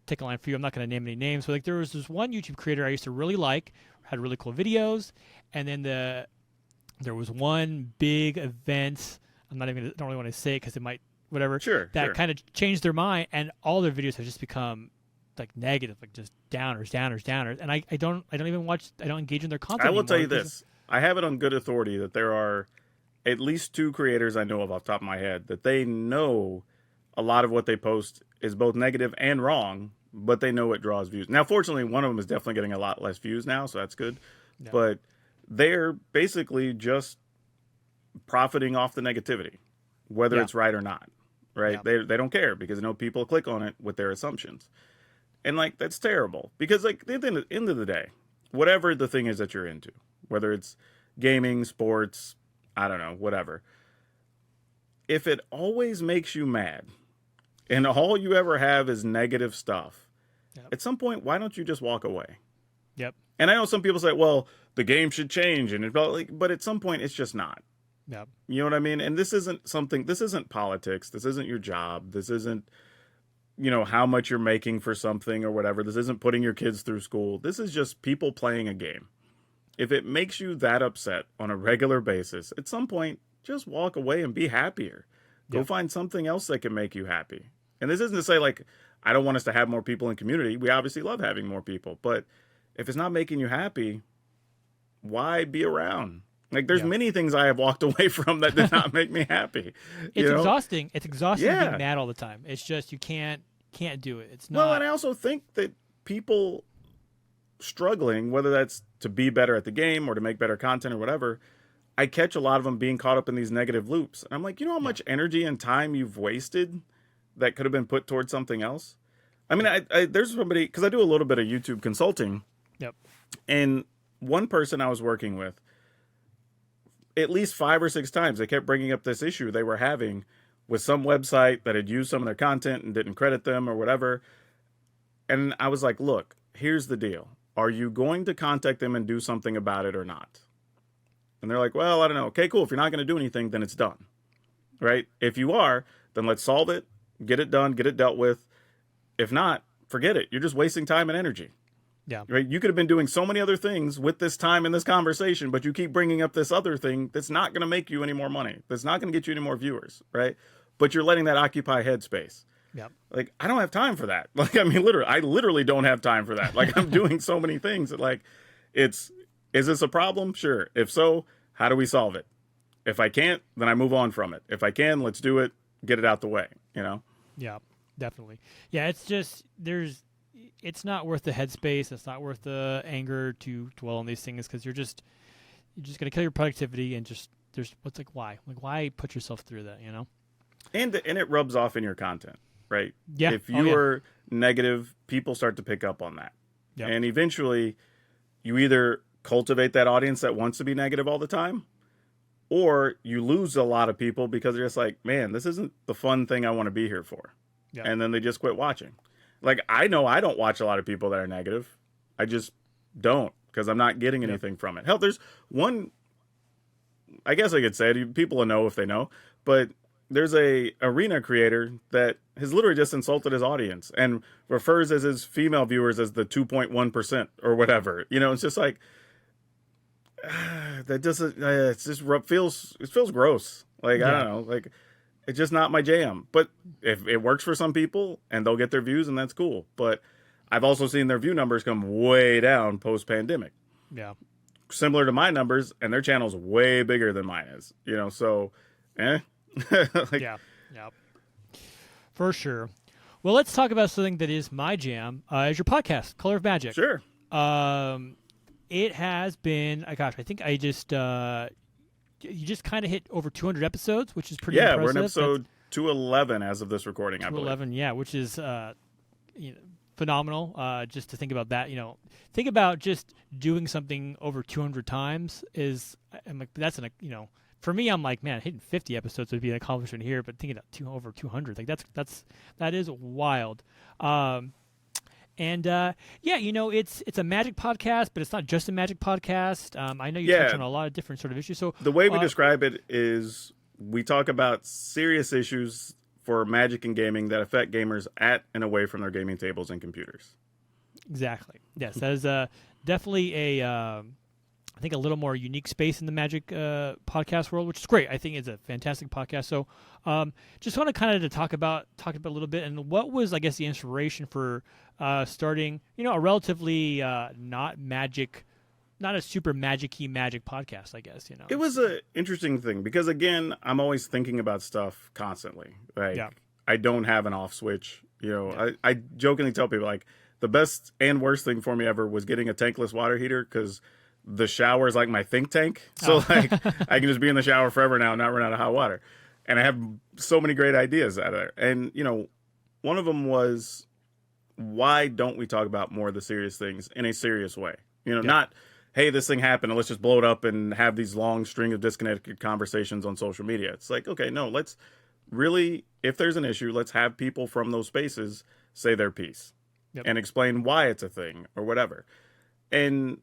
take a line for you. I'm not going to name any names, but like there was this one YouTube creator I used to really like, had really cool videos, and then there was one big event. Don't really want to say it because it might whatever. Sure. That kind of changed their mind, and all their videos have just become like negative, like just downers. And I don't even watch. I don't engage in their content. I will tell you anymore this. I have it on good authority that there are at least 2 creators I know of off the top of my head that they know a lot of what they post is both negative and wrong, but they know it draws views. Now, fortunately, one of them is definitely getting a lot less views now, so that's good. Yeah. But they're basically just profiting off the negativity, whether it's right or not, right? Yeah. They don't care because they know people click on it with their assumptions. And, like, that's terrible because, like, at the end of the day, whatever the thing is that you're into, whether it's gaming, sports, I don't know, whatever, if it always makes you mad and all you ever have is negative stuff, at some point, why don't you just walk away? Yep. And I know some people say, well, the game should change, but at some point, it's just not. Yep. You know what I mean? And this isn't politics. This isn't your job. This isn't, how much you're making for something or whatever. This isn't putting your kids through school. This is just people playing a game. If it makes you that upset on a regular basis, at some point, just walk away and be happier. Go Yeah. find something else that can make you happy. And this isn't to say like I don't want us to have more people in community. We obviously love having more people, but if it's not making you happy, why be around? Like there's Yeah. many things I have walked away from that did not make me happy. It's You know? exhausting. It's exhausting Yeah. being mad all the time. It's just you can't do it. It's Well, and not. I also think that people struggling, whether that's to be better at the game or to make better content or whatever, I catch a lot of them being caught up in these negative loops. And I'm like, you know how Yeah. much energy and time you've wasted that could have been put towards something else? I mean, I there's somebody, because I do a little bit of YouTube consulting, Yep. and one person I was working with, at least 5 or 6 times, they kept bringing up this issue they were having with some website that had used some of their content and didn't credit them or whatever. And I was like, look, here's the deal. Are you going to contact them and do something about it or not? And they're like, well, I don't know. Okay, cool. If you're not going to do anything, then it's done. Right? If you are, then let's solve it, get it done, get it dealt with. If not, forget it. You're just wasting time and energy. Yeah. Right? You could have been doing so many other things with this time in this conversation, but you keep bringing up this other thing that's not going to make you any more money. That's not going to get you any more viewers, right? But you're letting that occupy headspace. Yep. Like, I don't have time for that. Like, I mean, I literally don't have time for that. Like, I'm doing so many things that, like, is this a problem? Sure. If so, how do we solve it? If I can't, then I move on from it. If I can, let's do it, get it out the way, you know? Yeah. Definitely. Yeah. It's just it's not worth the headspace. It's not worth the anger to dwell on these things because you're just gonna kill your productivity and just why put yourself through that, you know? And it rubs off in your content, right? Yeah. If you are negative, people start to pick up on that. Yep. And eventually you either cultivate that audience that wants to be negative all the time, or you lose a lot of people because they're just like, man, this isn't the fun thing I want to be here for. Yep. And then they just quit watching. Like, I know I don't watch a lot of people that are negative. I just don't, because I'm not getting anything from it. Hell, there's one, I guess I could say it, people will know if they know, but there's a arena creator that has literally just insulted his audience and refers as his female viewers as the 2.1% or whatever. You know, it's just like, that doesn't, it's just feels gross. Like, I don't know, like, it's just not my jam. But if it works for some people and they'll get their views, and that's cool. But I've also seen their view numbers come way down post-pandemic. Yeah. Similar to my numbers, and their channel's way bigger than mine is. You know, so, like, Yeah. For sure. Well, let's talk about something that is my jam. Is your podcast, Color of Magic? Sure. It has been. Gosh, I think I just. You just kind of hit over 200 episodes, which is pretty impressive. Yeah, we're in episode 211 as of this recording, I believe. 211, yeah, which is phenomenal. Just to think about that, think about just doing something over 200 times I'm like, that's for me, I'm like, man, hitting 50 episodes would be an accomplishment here, but thinking about over 200, like that is wild. It's a Magic podcast, but it's not just a Magic podcast. I know you touch on a lot of different sort of issues. So the way we describe it is we talk about serious issues for Magic and gaming that affect gamers at and away from their gaming tables and computers. Exactly. Yes, that is definitely I think a little more unique space in the Magic podcast world, which is great. I think it's a fantastic podcast. So, just want to kind of talk about a little bit, and what was, I guess, the inspiration for starting, a relatively not a super magic-y Magic podcast, I guess. It was an interesting thing because, again, I'm always thinking about stuff constantly. Like, I don't have an off switch. I jokingly tell people, like, the best and worst thing for me ever was getting a tankless water heater because the shower is like my think tank. So like I can just be in the shower forever now and not run out of hot water. And I have so many great ideas out of there. And, one of them was, why don't we talk about more of the serious things in a serious way? Not, hey, this thing happened and let's just blow it up and have these long string of disconnected conversations on social media. It's like, okay, no, let's really, if there's an issue, let's have people from those spaces say their piece and explain why it's a thing or whatever. And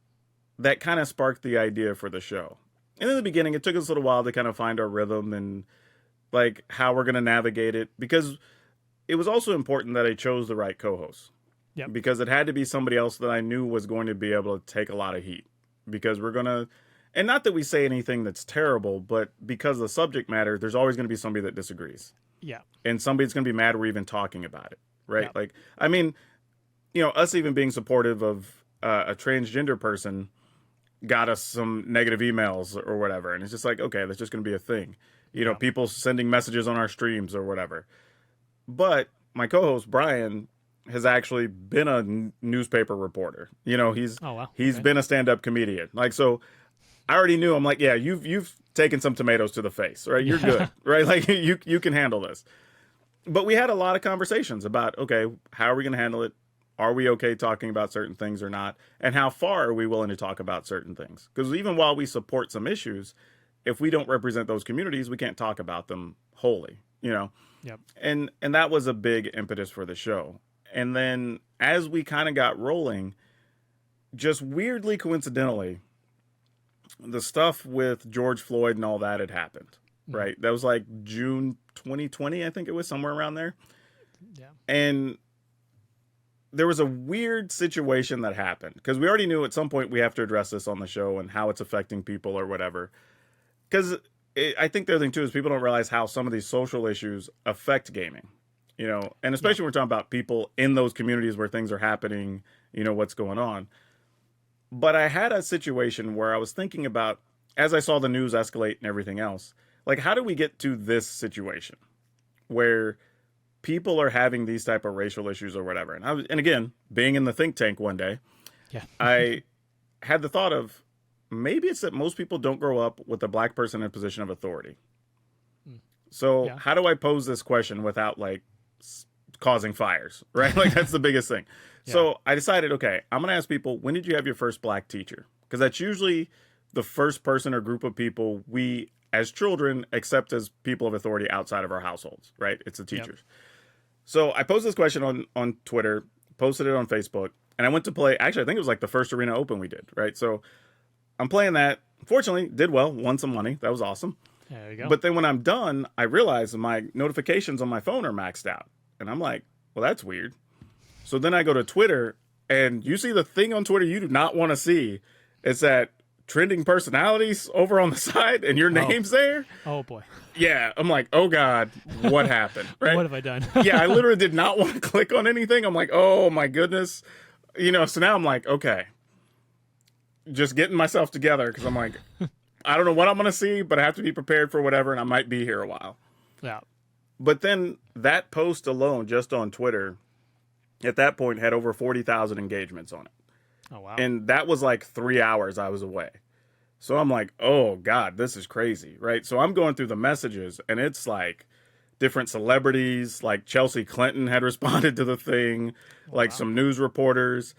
that kind of sparked the idea for the show. And in the beginning, it took us a little while to kind of find our rhythm and like how we're going to navigate it, because it was also important that I chose the right co-host. Because it had to be somebody else that I knew was going to be able to take a lot of heat, because we're going to And not that we say anything that's terrible, but because of the subject matter, there's always going to be somebody that disagrees. Yeah. And somebody's going to be mad we're even talking about it, right? Yeah. Like, I mean, us even being supportive of a transgender person got us some negative emails or whatever. And it's just like, okay, that's just going to be a thing. People sending messages on our streams or whatever. But my co-host, Brian, has actually been a newspaper reporter. He's Oh wow. he's Okay. been a stand-up comedian. Like, so I already knew. I'm like, yeah, you've taken some tomatoes to the face, right? You're good, right? Like you can handle this. But we had a lot of conversations about, okay, how are we going to handle it? Are we okay talking about certain things or not? And how far are we willing to talk about certain things? Because even while we support some issues, if we don't represent those communities, we can't talk about them wholly. Yep. And that was a big impetus for the show. And then as we kind of got rolling, just weirdly coincidentally, the stuff with George Floyd and all that had happened, right? That was like June 2020, I think it was, somewhere around there. Yeah. And there was a weird situation that happened because we already knew at some point we have to address this on the show and how it's affecting people or whatever. Because I think the other thing too is people don't realize how some of these social issues affect gaming, and especially when we're talking about people in those communities where things are happening, what's going on. But I had a situation where I was thinking about, as I saw the news escalate and everything else, like, how do we get to this situation where people are having these type of racial issues or whatever? And again, being in the think tank one day, Yeah. I had the thought of, maybe it's that most people don't grow up with a black person in a position of authority. So Yeah. how do I pose this question without like causing fires, right? Like that's the biggest thing. Yeah. So I decided, okay, I'm going to ask people, when did you have your first black teacher? Because that's usually the first person or group of people we as children accept as people of authority outside of our households, right? It's the teachers. Yep. So I posed this question on Twitter, posted it on Facebook, and I went to play, actually I think it was like the first Arena Open we did, right? So I'm playing that. Fortunately, did well, won some money. That was awesome. There you go. But then when I'm done, I realize my notifications on my phone are maxed out. And I'm like, well, that's weird. So then I go to Twitter, and you see the thing on Twitter you do not want to see. It's that trending personalities over on the side, and your name's there. Oh, boy. Yeah, I'm like, oh, God, what happened? Right? What have I done? Yeah, I literally did not want to click on anything. I'm like, oh, my goodness. So now I'm like, okay. Just getting myself together because I'm like, I don't know what I'm going to see, but I have to be prepared for whatever, and I might be here a while. Yeah. But then that post alone, just on Twitter, at that point had over 40,000 engagements on it. Oh, wow. And that was like 3 hours I was away. So I'm like, oh, God, this is crazy, right? So I'm going through the messages, and it's like different celebrities, like Chelsea Clinton had responded to the thing, like some news reporters.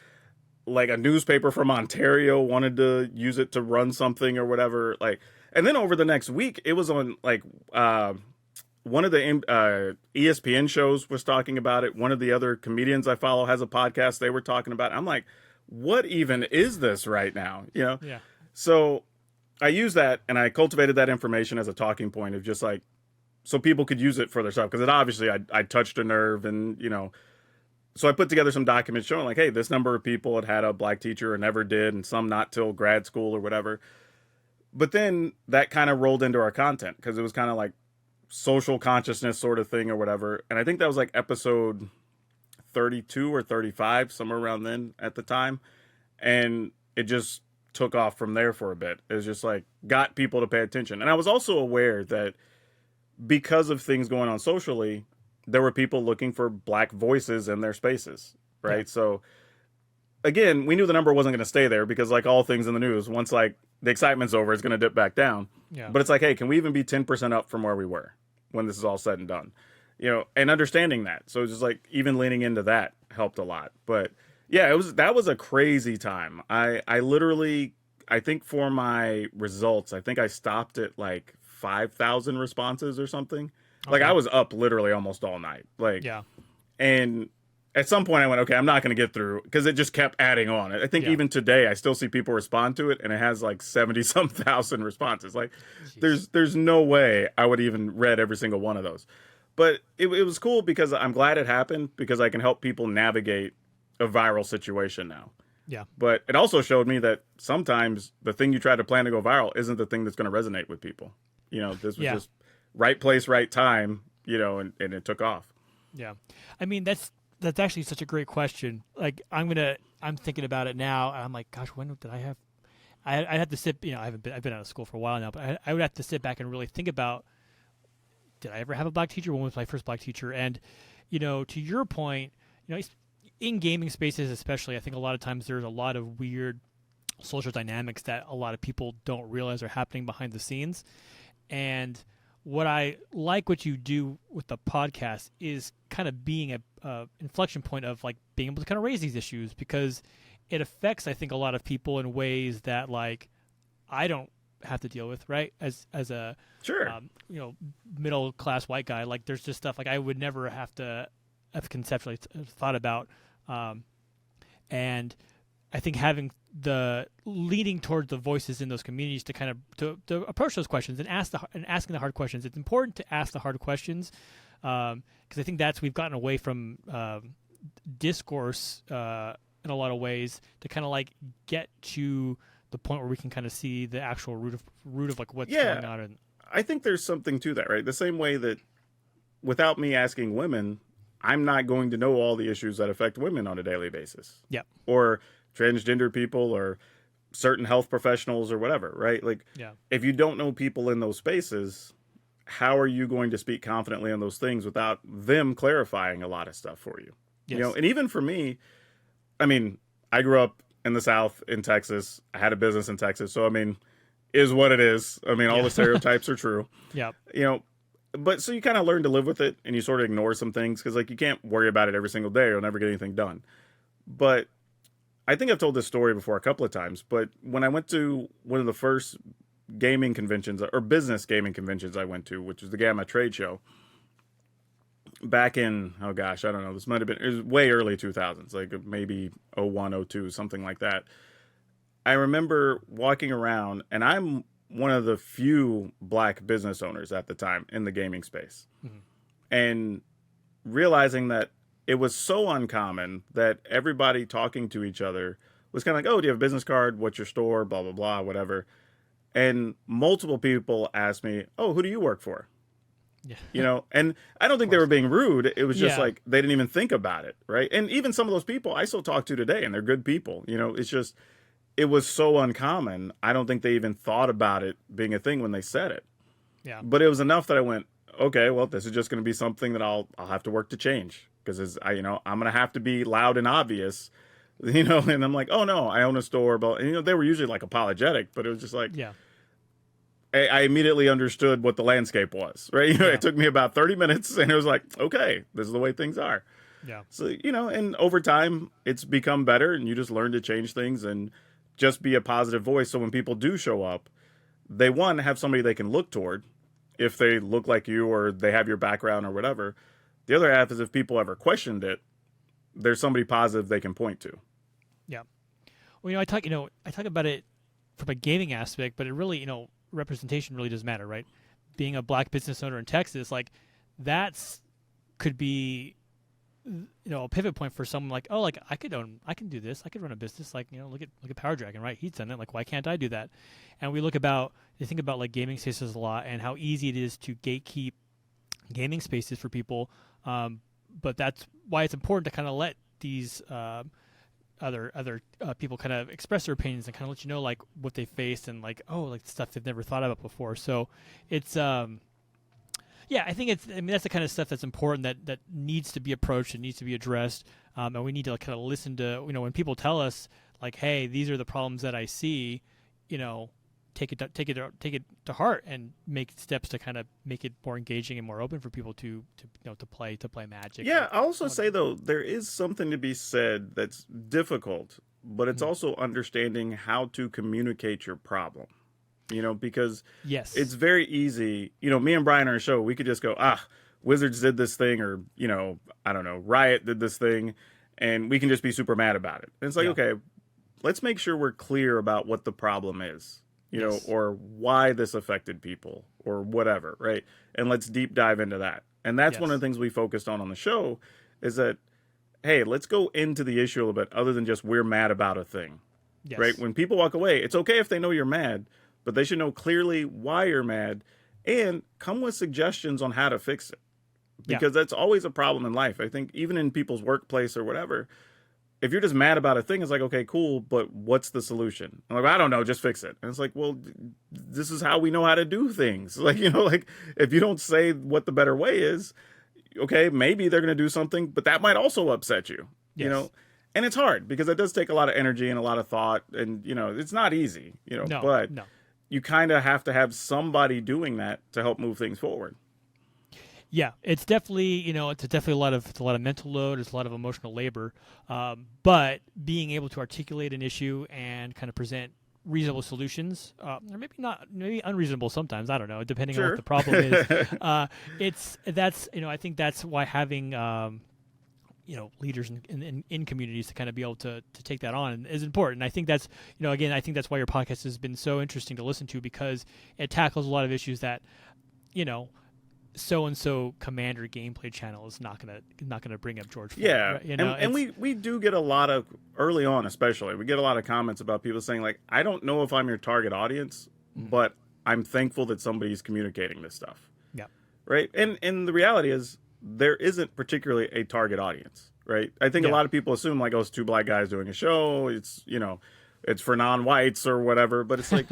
Like a newspaper from Ontario wanted to use it to run something or whatever. Like, and then over the next week, it was on like one of the ESPN shows was talking about it. One of the other comedians I follow has a podcast. They were talking about it. I'm like, what even is this right now? Yeah. So I used that and I cultivated that information as a talking point of just like, so people could use it for their stuff. Because it obviously I touched a nerve and, so I put together some documents showing like, hey, this number of people had a black teacher or never did, and some not till grad school or whatever. But then that kind of rolled into our content because it was kind of like social consciousness sort of thing or whatever. And I think that was like episode 32 or 35, somewhere around then at the time. And it just took off from there for a bit. It was just like got people to pay attention. And I was also aware that because of things going on socially, there were people looking for black voices in their spaces, right? Yeah. So again, we knew the number wasn't going to stay there because like all things in the news, once like the excitement's over, it's going to dip back down. Yeah. But it's like, hey, can we even be 10% up from where we were when this is all said and done? And understanding that. So it's just like even leaning into that helped a lot. But yeah, that was a crazy time. I literally, I think for my results, I think I stopped at like 5,000 responses or something. Okay. Like I was up literally almost all night. Like, yeah. And at some point I went, okay, I'm not going to get through because it just kept adding on. I think even today I still see people respond to it and it has like 70-some thousand responses. Like there's no way I would even read every single one of those. But it was cool because I'm glad it happened because I can help people navigate a viral situation now. Yeah. But it also showed me that sometimes the thing you try to plan to go viral isn't the thing that's going to resonate with people. This was Yeah. just right place, right time, and it took off. Yeah. I mean, that's actually such a great question. Like, I'm thinking about it now, and I'm like, gosh, when did I have? I'd have to sit. I've been out of school for a while now, but I would have to sit back and really think about, did I ever have a black teacher? When was my first black teacher? And, to your point, in gaming spaces especially, I think a lot of times there's a lot of weird social dynamics that a lot of people don't realize are happening behind the scenes. And what I like what you do with the podcast is kind of being a inflection point of like being able to kind of raise these issues, because it affects, I think, a lot of people in ways that like I don't have to deal with, right? As a Sure. middle class white guy, like there's just stuff like I would never have conceptually thought about, and I think having the leading towards the voices in those communities to kind of to approach those questions and asking the hard questions. It's important to ask the hard questions, because I think we've gotten away from discourse in a lot of ways to kind of like get to the point where we can kind of see the actual root of like what's going on. And I think there's something to that, right? The same way that without me asking women, I'm not going to know all the issues that affect women on a daily basis. Yeah. Or transgender people or certain health professionals or whatever, right? Like, if you don't know people in those spaces, how are you going to speak confidently on those things without them clarifying a lot of stuff for you? Yes. And even for me, I mean, I grew up in the South in Texas. I had a business in Texas. So, I mean, is what it is. I mean, all the stereotypes are true. Yeah. But so you kind of learn to live with it, and you sort of ignore some things because, like, you can't worry about it every single day. You'll never get anything done. But I think I've told this story before a couple of times. But when I went to one of the first gaming conventions or business gaming conventions I went to, which was the Gamma Trade Show, back in, oh gosh, I don't know, this might have been, it was way early 2000s, like maybe 01, 02, something like that. I remember walking around, and I'm one of the few black business owners at the time in the gaming space. Mm-hmm. And realizing that it was so uncommon that everybody talking to each other was kind of like, oh, do you have a business card? What's your store? Blah, blah, blah, whatever. And multiple people asked me, oh, who do you work for? Yeah. And I don't think they were being rude. It was just like, they didn't even think about it. Right. And even some of those people I still talk to today, and they're good people. It's just, it was so uncommon. I don't think they even thought about it being a thing when they said it. Yeah. But it was enough that I went, okay, well, this is just going to be something that I'll have to work to change, because I'm going to have to be loud and obvious, and I'm like, oh no, I own a store. But they were usually like apologetic, but it was just like, I immediately understood what the landscape was, right? It took me about 30 minutes, and it was like, okay, this is the way things are. Yeah. So, and over time it's become better, and you just learn to change things and just be a positive voice. So when people do show up, they have somebody they can look toward if they look like you or they have your background or whatever. The other half is if people ever questioned it, there's somebody positive they can point to. Yeah. Well, I talk about it from a gaming aspect, but it really, representation really does matter, right? Being a black business owner in Texas, like could be, a pivot point for someone like, oh, like I can do this. I could run a business. Like, look at PowrDragn, right? He's done it. Like, why can't I do that? And you think about like gaming spaces a lot and how easy it is to gatekeep gaming spaces for people. But that's why it's important to kind of let these other people kind of express their opinions and kind of let you know like what they faced and like, oh, like stuff they've never thought about before. So it's I think that's the kind of stuff that's important that needs to be approached and needs to be addressed. And we need to kind of listen to, when people tell us like, hey, these are the problems that I see, take it to heart and make steps to kind of make it more engaging and more open for people to play Magic. Yeah, I also say though, there is something to be said that's difficult, but it's also understanding how to communicate your problem. Because it's very easy. Me and Brian on our show, we could just go, Wizards did this thing, or, I don't know, Riot did this thing, and we can just be super mad about it. And it's like, okay, let's make sure we're clear about what the problem is, or why this affected people or whatever, right? And let's deep dive into that. And that's one of the things we focused on the show, is that hey, let's go into the issue a little bit other than just we're mad about a thing, right? Yes. When people walk away, it's okay if they know you're mad, but they should know clearly why you're mad and come with suggestions on how to fix it, Yeah. because that's always a problem in life. I think even in people's workplace or whatever, if you're just mad about a thing, it's like, okay, cool, but what's the solution? I'm like, I don't know, just fix it. And it's like, well, this is how we know how to do things. Like, like if you don't say what the better way is, okay, maybe they're going to do something, but that might also upset you, Yes. And it's hard because it does take a lot of energy and a lot of thought, and it's not easy, No. but No. you kind of have to have somebody doing that to help move things forward. Yeah, it's definitely it's definitely it's a lot of mental load, it's a lot of emotional labor, but being able to articulate an issue and kind of present reasonable solutions, or maybe not, maybe unreasonable sometimes. I don't know, depending on what Sure. the problem is. I think that's why having leaders in communities to kind of be able to take that on is important. I think that's again, I think that's why your podcast has been so interesting to listen to, because it tackles a lot of issues that you know so and so commander gameplay channel is not gonna bring up George Floyd. Yeah, Right? and we do get a lot of, early on especially, we get a lot of comments about people saying like, I don't know if I'm your target audience, but I'm thankful that somebody's communicating this stuff, Yeah. right? And the reality is there isn't particularly a target audience, right? I think a Yeah. lot of people assume like, oh, it's two black guys doing a show, it's it's for non-whites or whatever, but it's like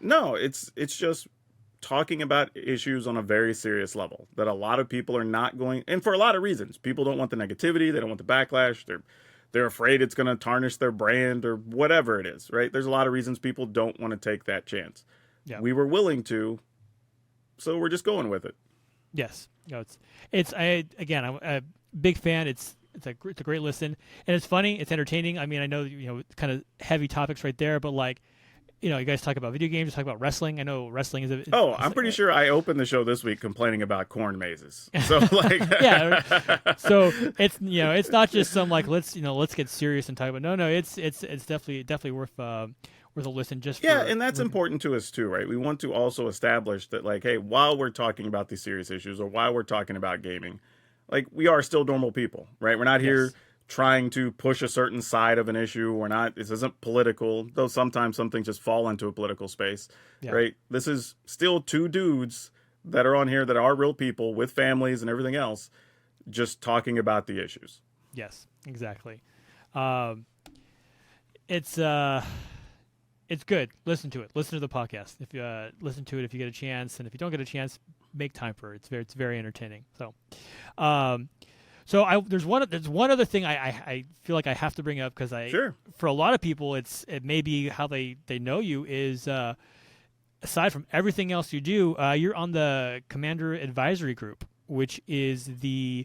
no, it's just talking about issues on a very serious level that a lot of people are not going, and for a lot of reasons. People don't want the negativity, they don't want the backlash, they're afraid it's going to tarnish their brand or whatever it is, right? There's a lot of reasons people don't want to take that chance. Yeah. We were willing to, so we're just going with it. Yes. I'm a big fan. It's a great listen, and it's funny. It's entertaining. I mean, I know it's kind of heavy topics right there, but like you guys talk about video games, you talk about wrestling. I know wrestling is Oh, I'm pretty sure I opened the show this week complaining about corn mazes. So like, yeah. So it's not just some like let's get serious and talk about. No, it's definitely worth a listen. Just yeah, and that's important to us too, right? We want to also establish that like, hey, while we're talking about these serious issues or while we're talking about gaming, like we are still normal people, right? We're not here Yes. trying to push a certain side of an issue. We're not, this isn't political, though sometimes some things just fall into a political space, Yeah. right? This is still two dudes that are on here that are real people with families and everything else, just talking about the issues. Yes, exactly. It's good. Listen to it. Listen to the podcast. If you listen to it if you get a chance, and if you don't get a chance, make time for it. It's very entertaining. So, there's one other thing I feel like I have to bring up, because Sure. for a lot of people it may be how they know you is aside from everything else you do, you're on the Commander Advisory Group, which is the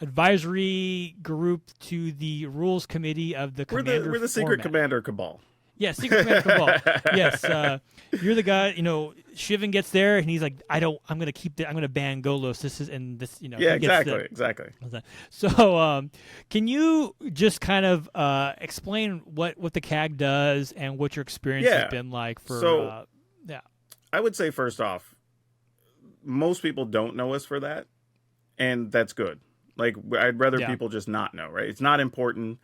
advisory group to the rules committee of the Commander. We're the secret format. Commander Cabal. Yes, Secret Commander Cabal. Yes, you're the guy. Shivan gets there and he's like, I'm gonna I'm gonna ban Golos. This is and this. Yeah, he gets exactly. So, can you just kind of explain what the CAG does and what your experience has been like for? So, yeah, I would say first off, most people don't know us for that, and that's good. Like, I'd rather people just not know, right? It's not important.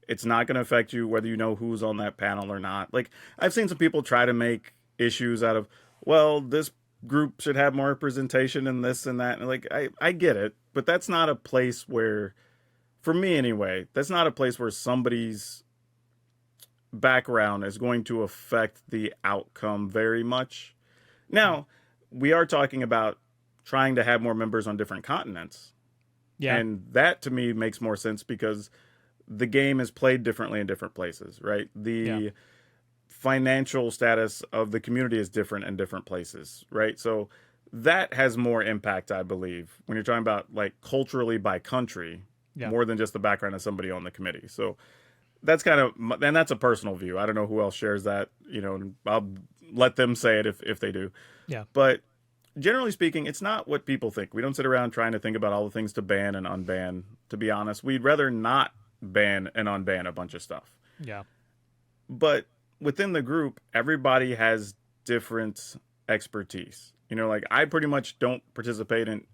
It's not going to affect you whether you know who's on that panel or not. Like, I've seen some people try to make issues out of, well, this group should have more representation and this and that. And like, I get it, but that's not a place where, for me anyway, that's not a place where somebody's background is going to affect the outcome very much. Now, we are talking about trying to have more members on different continents. yeah, And that to me makes more sense because the game is played differently in different places, right? The financial status of the community is different in different places, right? So that has more impact, I believe, when you're talking about like culturally by country, more than just the background of somebody on the committee. So that's kind of, and that's a personal view. I don't know who else shares that, and I'll let them say it if they do. Yeah. But generally speaking, it's not what people think. We don't sit around trying to think about all the things to ban and unban. To be honest, we'd rather not ban and unban a bunch of stuff. Yeah. But within the group, everybody has different expertise. Like I pretty much don't participate in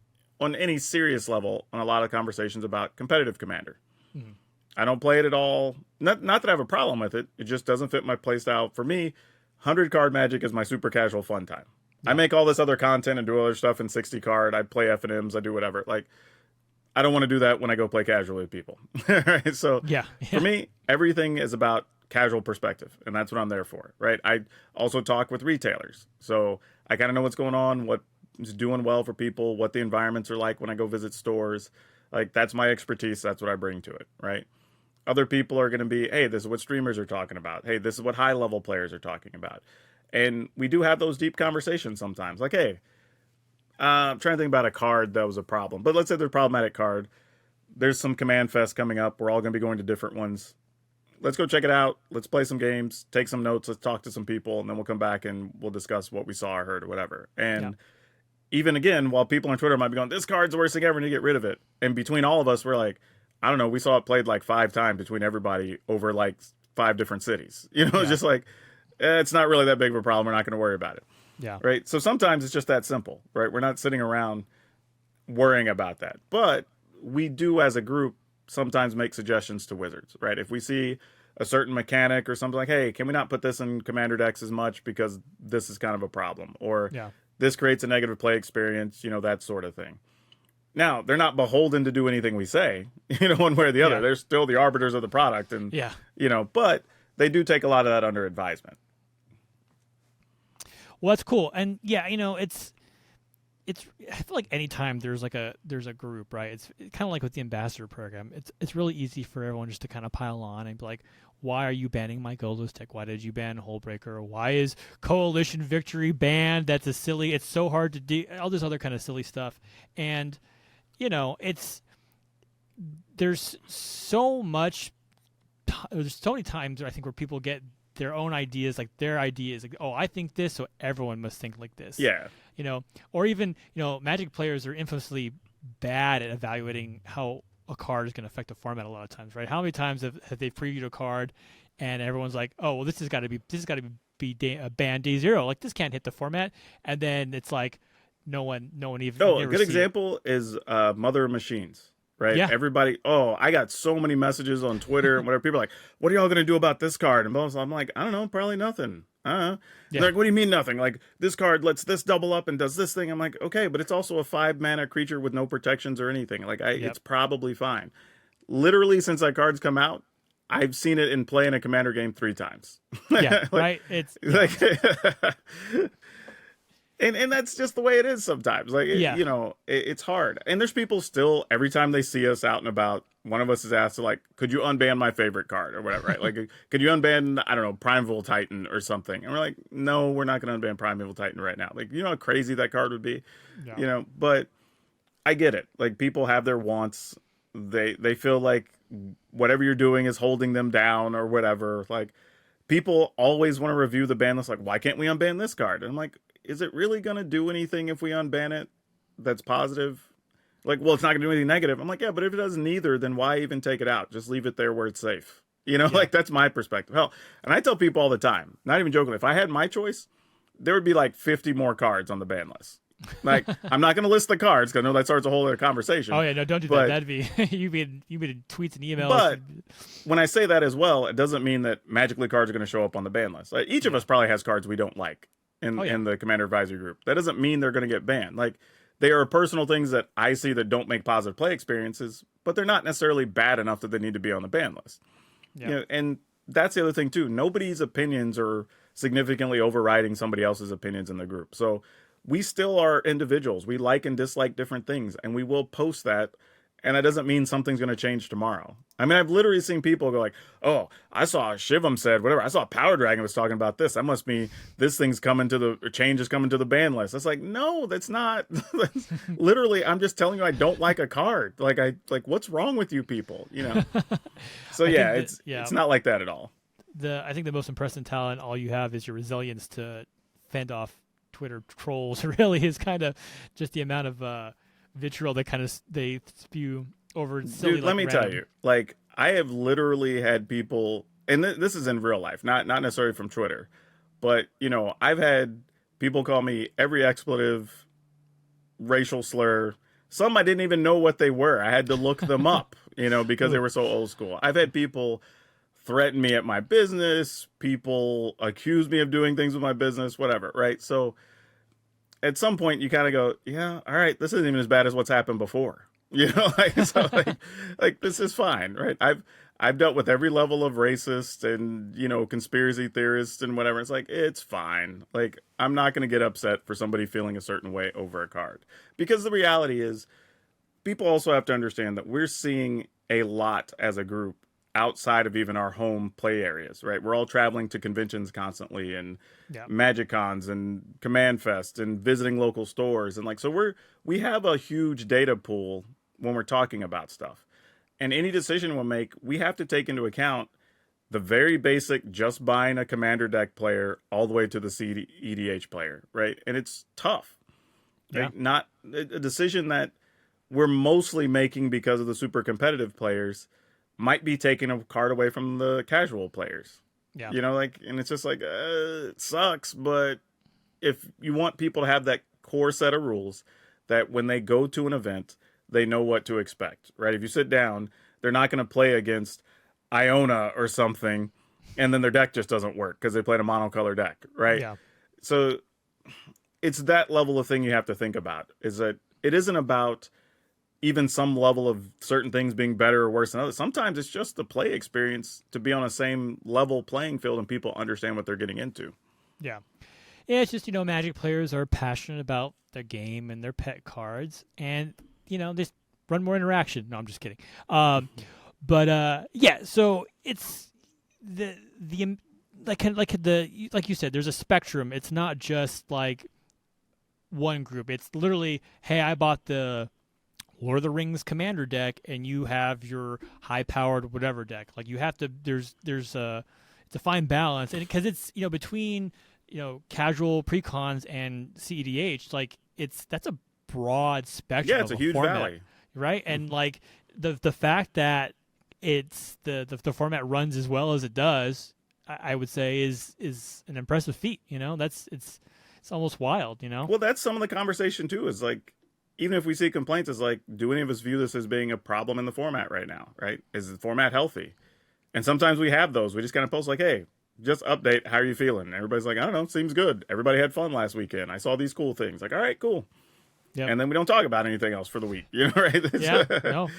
on any serious level on a lot of conversations about competitive Commander. Mhm. I don't play it at all. Not that I have a problem with it. It just doesn't fit my playstyle. For me, 100 card Magic is my super casual fun time. I Yeah. make all this other content and do other stuff in 60 card. I play F&Ms. I do whatever. Like, I don't want to do that when I go play casually with people. Right? So Yeah. for me, everything is about casual perspective, and that's what I'm there for. Right? I also talk with retailers, so I kind of know what's going on, what is doing well for people, what the environments are like when I go visit stores. Like, that's my expertise. That's what I bring to it. Right? Other people are going to be, hey, this is what streamers are talking about. Hey, this is what high level players are talking about. And we do have those deep conversations sometimes. Like, hey, I'm trying to think about a card that was a problem. But let's say there's a problematic card. There's some Command Fest coming up. We're all going to be going to different ones. Let's go check it out. Let's play some games, take some notes, let's talk to some people, and then we'll come back and we'll discuss what we saw or heard or whatever. And Yeah. even again, while people on Twitter might be going, this card's the worst thing ever, and you get rid of it. And between all of us, we're like, I don't know, we saw it played like 5 times between everybody over like 5 different cities. You know, Yeah. it's just like, it's not really that big of a problem. We're not going to worry about it. Yeah. Right. So sometimes it's just that simple, right? We're not sitting around worrying about that. But we do, as a group, sometimes make suggestions to Wizards, right? If we see a certain mechanic or something like, hey, can we not put this in Commander decks as much because this is kind of a problem? Or Yeah. this creates a negative play experience, you know, that sort of thing. Now, they're not beholden to do anything we say, you know, one way or the other. Yeah. They're still the arbiters of the product. And, Yeah. you know, but they do take a lot of that under advisement. Well, that's cool. And yeah, it's I feel like anytime there's a group, right? It's kind of like with the ambassador program. It's really easy for everyone just to kind of pile on and be like, why are you banning my Golos deck? Why did you ban Hullbreaker? Why is Coalition Victory banned? That's a silly. It's so hard to do. All this other kind of silly stuff. And there's so much. There's so many times I think where people get their own ideas, like their ideas, like, oh, I think this, so everyone must think like this. Yeah. Or even, Magic players are infamously bad at evaluating how a card is going to affect the format a lot of times, right? How many times have they previewed a card and everyone's like, oh, well, this has got to be banned day zero. Like, this can't hit the format. And then it's like, no one even. Oh, a good example is Mother of Machines. Right? Yeah. Everybody, I got so many messages on Twitter and whatever. People are like, what are y'all going to do about this card? And I'm like, I don't know, probably nothing. Yeah. They're like, what do you mean nothing? Like, this card lets this double up and does this thing. I'm like, okay, but it's also a 5-mana creature with no protections or anything. Like, it's probably fine. Literally, since that card's come out, I've seen it in play in a Commander game 3 times. Yeah, like, right? It's like, And that's just the way it is sometimes. Like, it's hard. And there's people still, every time they see us out and about, one of us is asked to, like, could you unban my favorite card or whatever, right? Like, could you unban, I don't know, Primeval Titan or something? And we're like, no, we're not going to unban Primeval Titan right now. Like, you know how crazy that card would be? Yeah. But I get it. Like, people have their wants. They feel like whatever you're doing is holding them down or whatever. Like, people always want to review the ban list. Like, why can't we unban this card? And I'm like, is it really going to do anything if we unban it that's positive? Like, well, it's not going to do anything negative. I'm like, yeah, but if it does neither, then why even take it out? Just leave it there where it's safe. Like, that's my perspective. Hell, and I tell people all the time, not even joking, if I had my choice, there would be like 50 more cards on the ban list. Like, I'm not going to list the cards because I know that starts a whole other conversation. Oh, yeah, no, don't do that. That'd be, you made tweets and emails. But when I say that as well, it doesn't mean that magically cards are going to show up on the ban list. Like, each of us probably has cards we don't like in the Commander Advisory Group. That doesn't mean they're going to get banned. Like, they are personal things that I see that don't make positive play experiences, but they're not necessarily bad enough that they need to be on the ban list. Yeah. And that's the other thing too. Nobody's opinions are significantly overriding somebody else's opinions in the group. So we still are individuals. We like and dislike different things, and we will post that. And that doesn't mean something's going to change tomorrow. I mean, I've literally seen people go like, oh, I saw Shivam said, whatever. I saw PowrDragn was talking about this. That must mean this thing's coming to the, or change is coming to the ban list. It's like, no, that's not. That's literally, I'm just telling you I don't like a card. Like, what's wrong with you people? So yeah, it's not like that at all. I think the most impressive talent all you have is your resilience to fend off Twitter trolls. Really is kind of just the amount of vitriol that kind of they spew over silly. Dude, let me tell you, like, I have literally had people, and this is in real life, not necessarily from Twitter, but I've had people call me every expletive, racial slur, some I didn't even know what they were. I had to look them up, because they were so old school. I've had people threaten me at my business, people accuse me of doing things with my business, whatever, right? So at some point you kind of go, yeah, all right, this isn't even as bad as what's happened before. Like this is fine, right? I've dealt with every level of racist and, conspiracy theorists and whatever. It's like, it's fine. Like, I'm not going to get upset for somebody feeling a certain way over a card. Because the reality is, people also have to understand that we're seeing a lot as a group outside of even our home play areas, right? We're all traveling to conventions constantly and Yeah. Magic Cons and Command Fest and visiting local stores. And like, so we have a huge data pool when we're talking about stuff. And any decision we'll make, we have to take into account the very basic just buying a commander deck player all the way to the EDH player, right? And it's tough. Yeah. Right? Not a decision that we're mostly making because of the super competitive players might be taking a card away from the casual players. Yeah. And it's just like, it sucks, but if you want people to have that core set of rules that when they go to an event, they know what to expect, right? If you sit down, they're not going to play against Iona or something, and then their deck just doesn't work because they played a monocolor deck, right? Yeah. So it's that level of thing you have to think about, is that it isn't about even some level of certain things being better or worse than others. Sometimes it's just the play experience to be on a same level playing field and people understand what they're getting into. Yeah. Yeah, it's just, Magic players are passionate about their game and their pet cards, and, just run more interaction. No, I'm just kidding. But yeah, so it's the like you said, there's a spectrum. It's not just like one group. It's literally, hey, I bought the Lord of the Rings commander deck, and you have your high-powered whatever deck. Like, you have to. There's a fine balance, and because it's between casual precons and CEDH, like that's a broad spectrum. Yeah, it's of a huge format, valley, right? And like the fact that it's the format runs as well as it does, I would say is an impressive feat. It's almost wild. Well, that's some of the conversation too. Is like, even if we see complaints, is like, do any of us view this as being a problem in the format right now? Right? Is the format healthy? And sometimes we have those. We just kind of post like, hey, just update. How are you feeling? And everybody's like, I don't know. Seems good. Everybody had fun last weekend. I saw these cool things. Like, all right, cool. Yep. And then we don't talk about anything else for the week. Right? Yeah. No.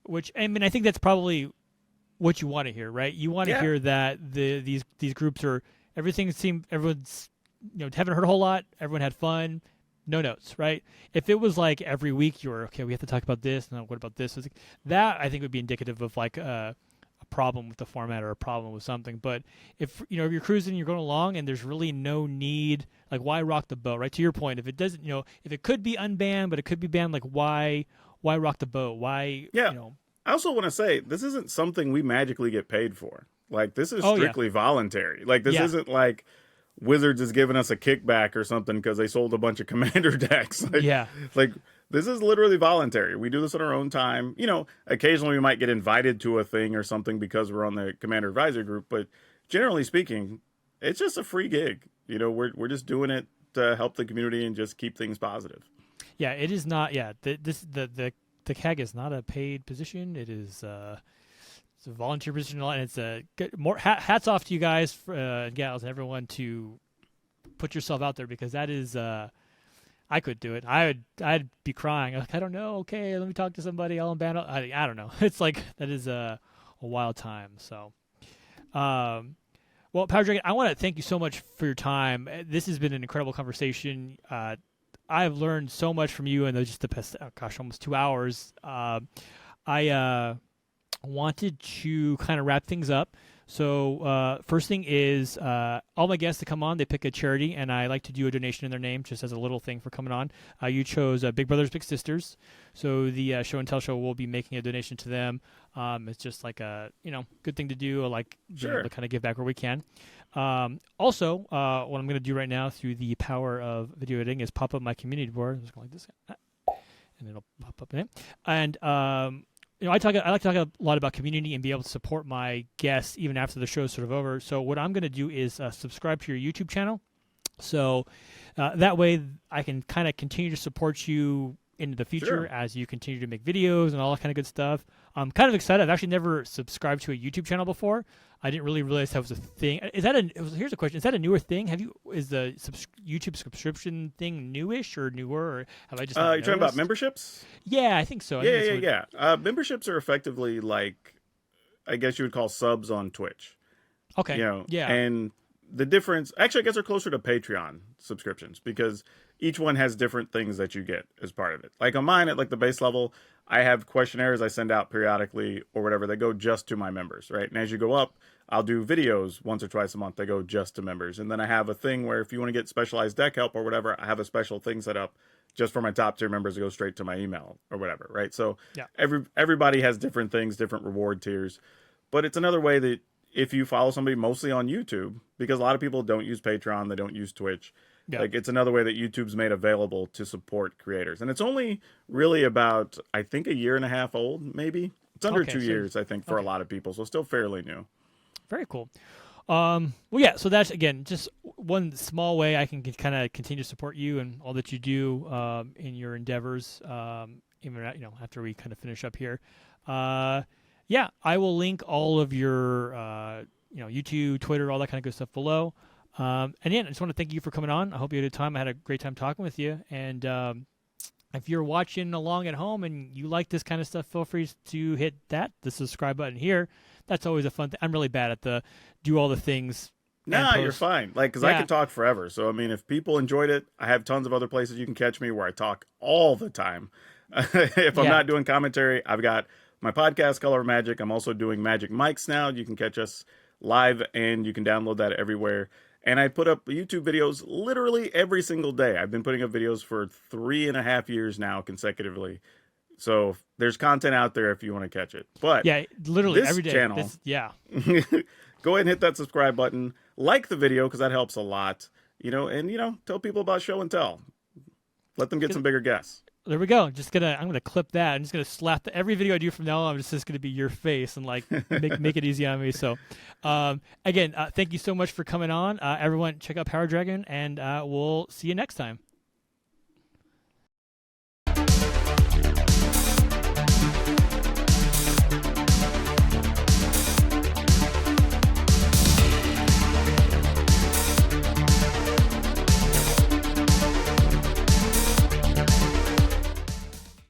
Which, I mean, I think that's probably what you want to hear, right? You want to hear that these groups are, everyone's, haven't heard a whole lot. Everyone had fun. No notes, right? If it was like every week you were, okay, we have to talk about this, and what about this? That I think would be indicative of like a problem with the format or a problem with something. But if if you're cruising, you're going along, and there's really no need, like, why rock the boat, right? To your point, if it doesn't, if it could be unbanned, but it could be banned, like, why rock the boat? Why? Yeah. I also want to say, this isn't something we magically get paid for. Like, this is strictly voluntary. Like, this isn't like Wizards is giving us a kickback or something because they sold a bunch of commander decks. Like, this is literally voluntary. We do this on our own time. Occasionally we might get invited to a thing or something because we're on the commander advisory group, but generally speaking, it's just a free gig. We're just doing it to help the community and just keep things positive. Yeah, it is not. Yeah, the CAG is not a paid position. It is it's a volunteer position, and it's a good, more hats off to you guys, gals, and everyone, to put yourself out there, because that is I could do it. I'd be crying. Like, I don't know. Okay, let me talk to somebody. I'll unban. I don't know. It's like, that is a wild time. So, well, PowrDragn, I want to thank you so much for your time. This has been an incredible conversation. I've learned so much from you in just the past, almost 2 hours. I wanted to kind of wrap things up. So first thing is, all my guests that come on, they pick a charity, and I like to do a donation in their name, just as a little thing for coming on. You chose Big Brothers Big Sisters, so the Show and Tell show will be making a donation to them. It's just like a good thing to do, like to kind of give back where we can. Also, what I'm going to do right now through the power of video editing is pop up my community board. I'm just going like this, and it'll pop up in it. And I like to talk a lot about community and be able to support my guests even after the show's sort of over. So what I'm going to do is subscribe to your YouTube channel. So that way I can kind of continue to support you into the future Sure. as you continue to make videos and all that kind of good stuff. I'm kind of excited. I've actually never subscribed to a YouTube channel before. I didn't really realize that was a thing. Is that here's a question. Is that a newer thing? Is the YouTube subscription thing newish or newer, or have I just not You're talking about noticed? memberships? Yeah, I think so. I Yeah, think that's yeah, what, yeah. Memberships are effectively like, I guess you would call subs on Twitch. okay. You know, Yeah. and the difference, actually, I guess they're closer to Patreon subscriptions because each one has different things that you get as part of it. Like on mine, at like the base level, I have questionnaires I send out periodically or whatever. They go just to my members, right? And as you go up, I'll do videos once or twice a month. They go just to members. And then I have a thing where if you want to get specialized deck help or whatever, I have a special thing set up just for my top tier members to go straight to my email or whatever, right? So Yeah. everybody has different things, different reward tiers. But it's another way that if you follow somebody mostly on YouTube, because a lot of people don't use Patreon, they don't use Twitch. Yeah. Like it's another way that YouTube's made available to support creators. And it's only really about, I think, a year and a half old, maybe. It's under Okay, 2 years, I think, for a okay. lot of people. So still fairly new. Very cool. Well, yeah. So that's again just one small way I can kind of continue to support you and all that you do in your endeavors. Even after we kind of finish up here. Yeah, I will link all of your YouTube, Twitter, all that kind of good stuff below. And yeah, I just want to thank you for coming on. I hope you had a time. I had a great time talking with you. And if you're watching along at home and you like this kind of stuff, feel free to hit the subscribe button here. That's always a fun thing. I'm really bad at do all the things. Nah, you're fine. Like, because I Yeah. can talk forever. So, I mean, if people enjoyed it, I have tons of other places you can catch me where I talk all the time. If I'm Yeah. not doing commentary, I've got my podcast, Color of Magic. I'm also doing Magic Mics now. You can catch us live and you can download that everywhere. And I put up YouTube videos literally every single day. I've been putting up videos for 3.5 years now consecutively. So there's content out there if you want to catch it. But Yeah, literally this every day. channel, Yeah. go ahead and hit that subscribe button. Like the video because that helps a lot. And tell people about show and tell. Let them get some bigger guests. There we go. I'm gonna clip that. I'm just gonna slap every video I do from now on. It's just gonna be your face and like make it easy on me. So, again, thank you so much for coming on. Everyone, check out PowrDragn, and we'll see you next time.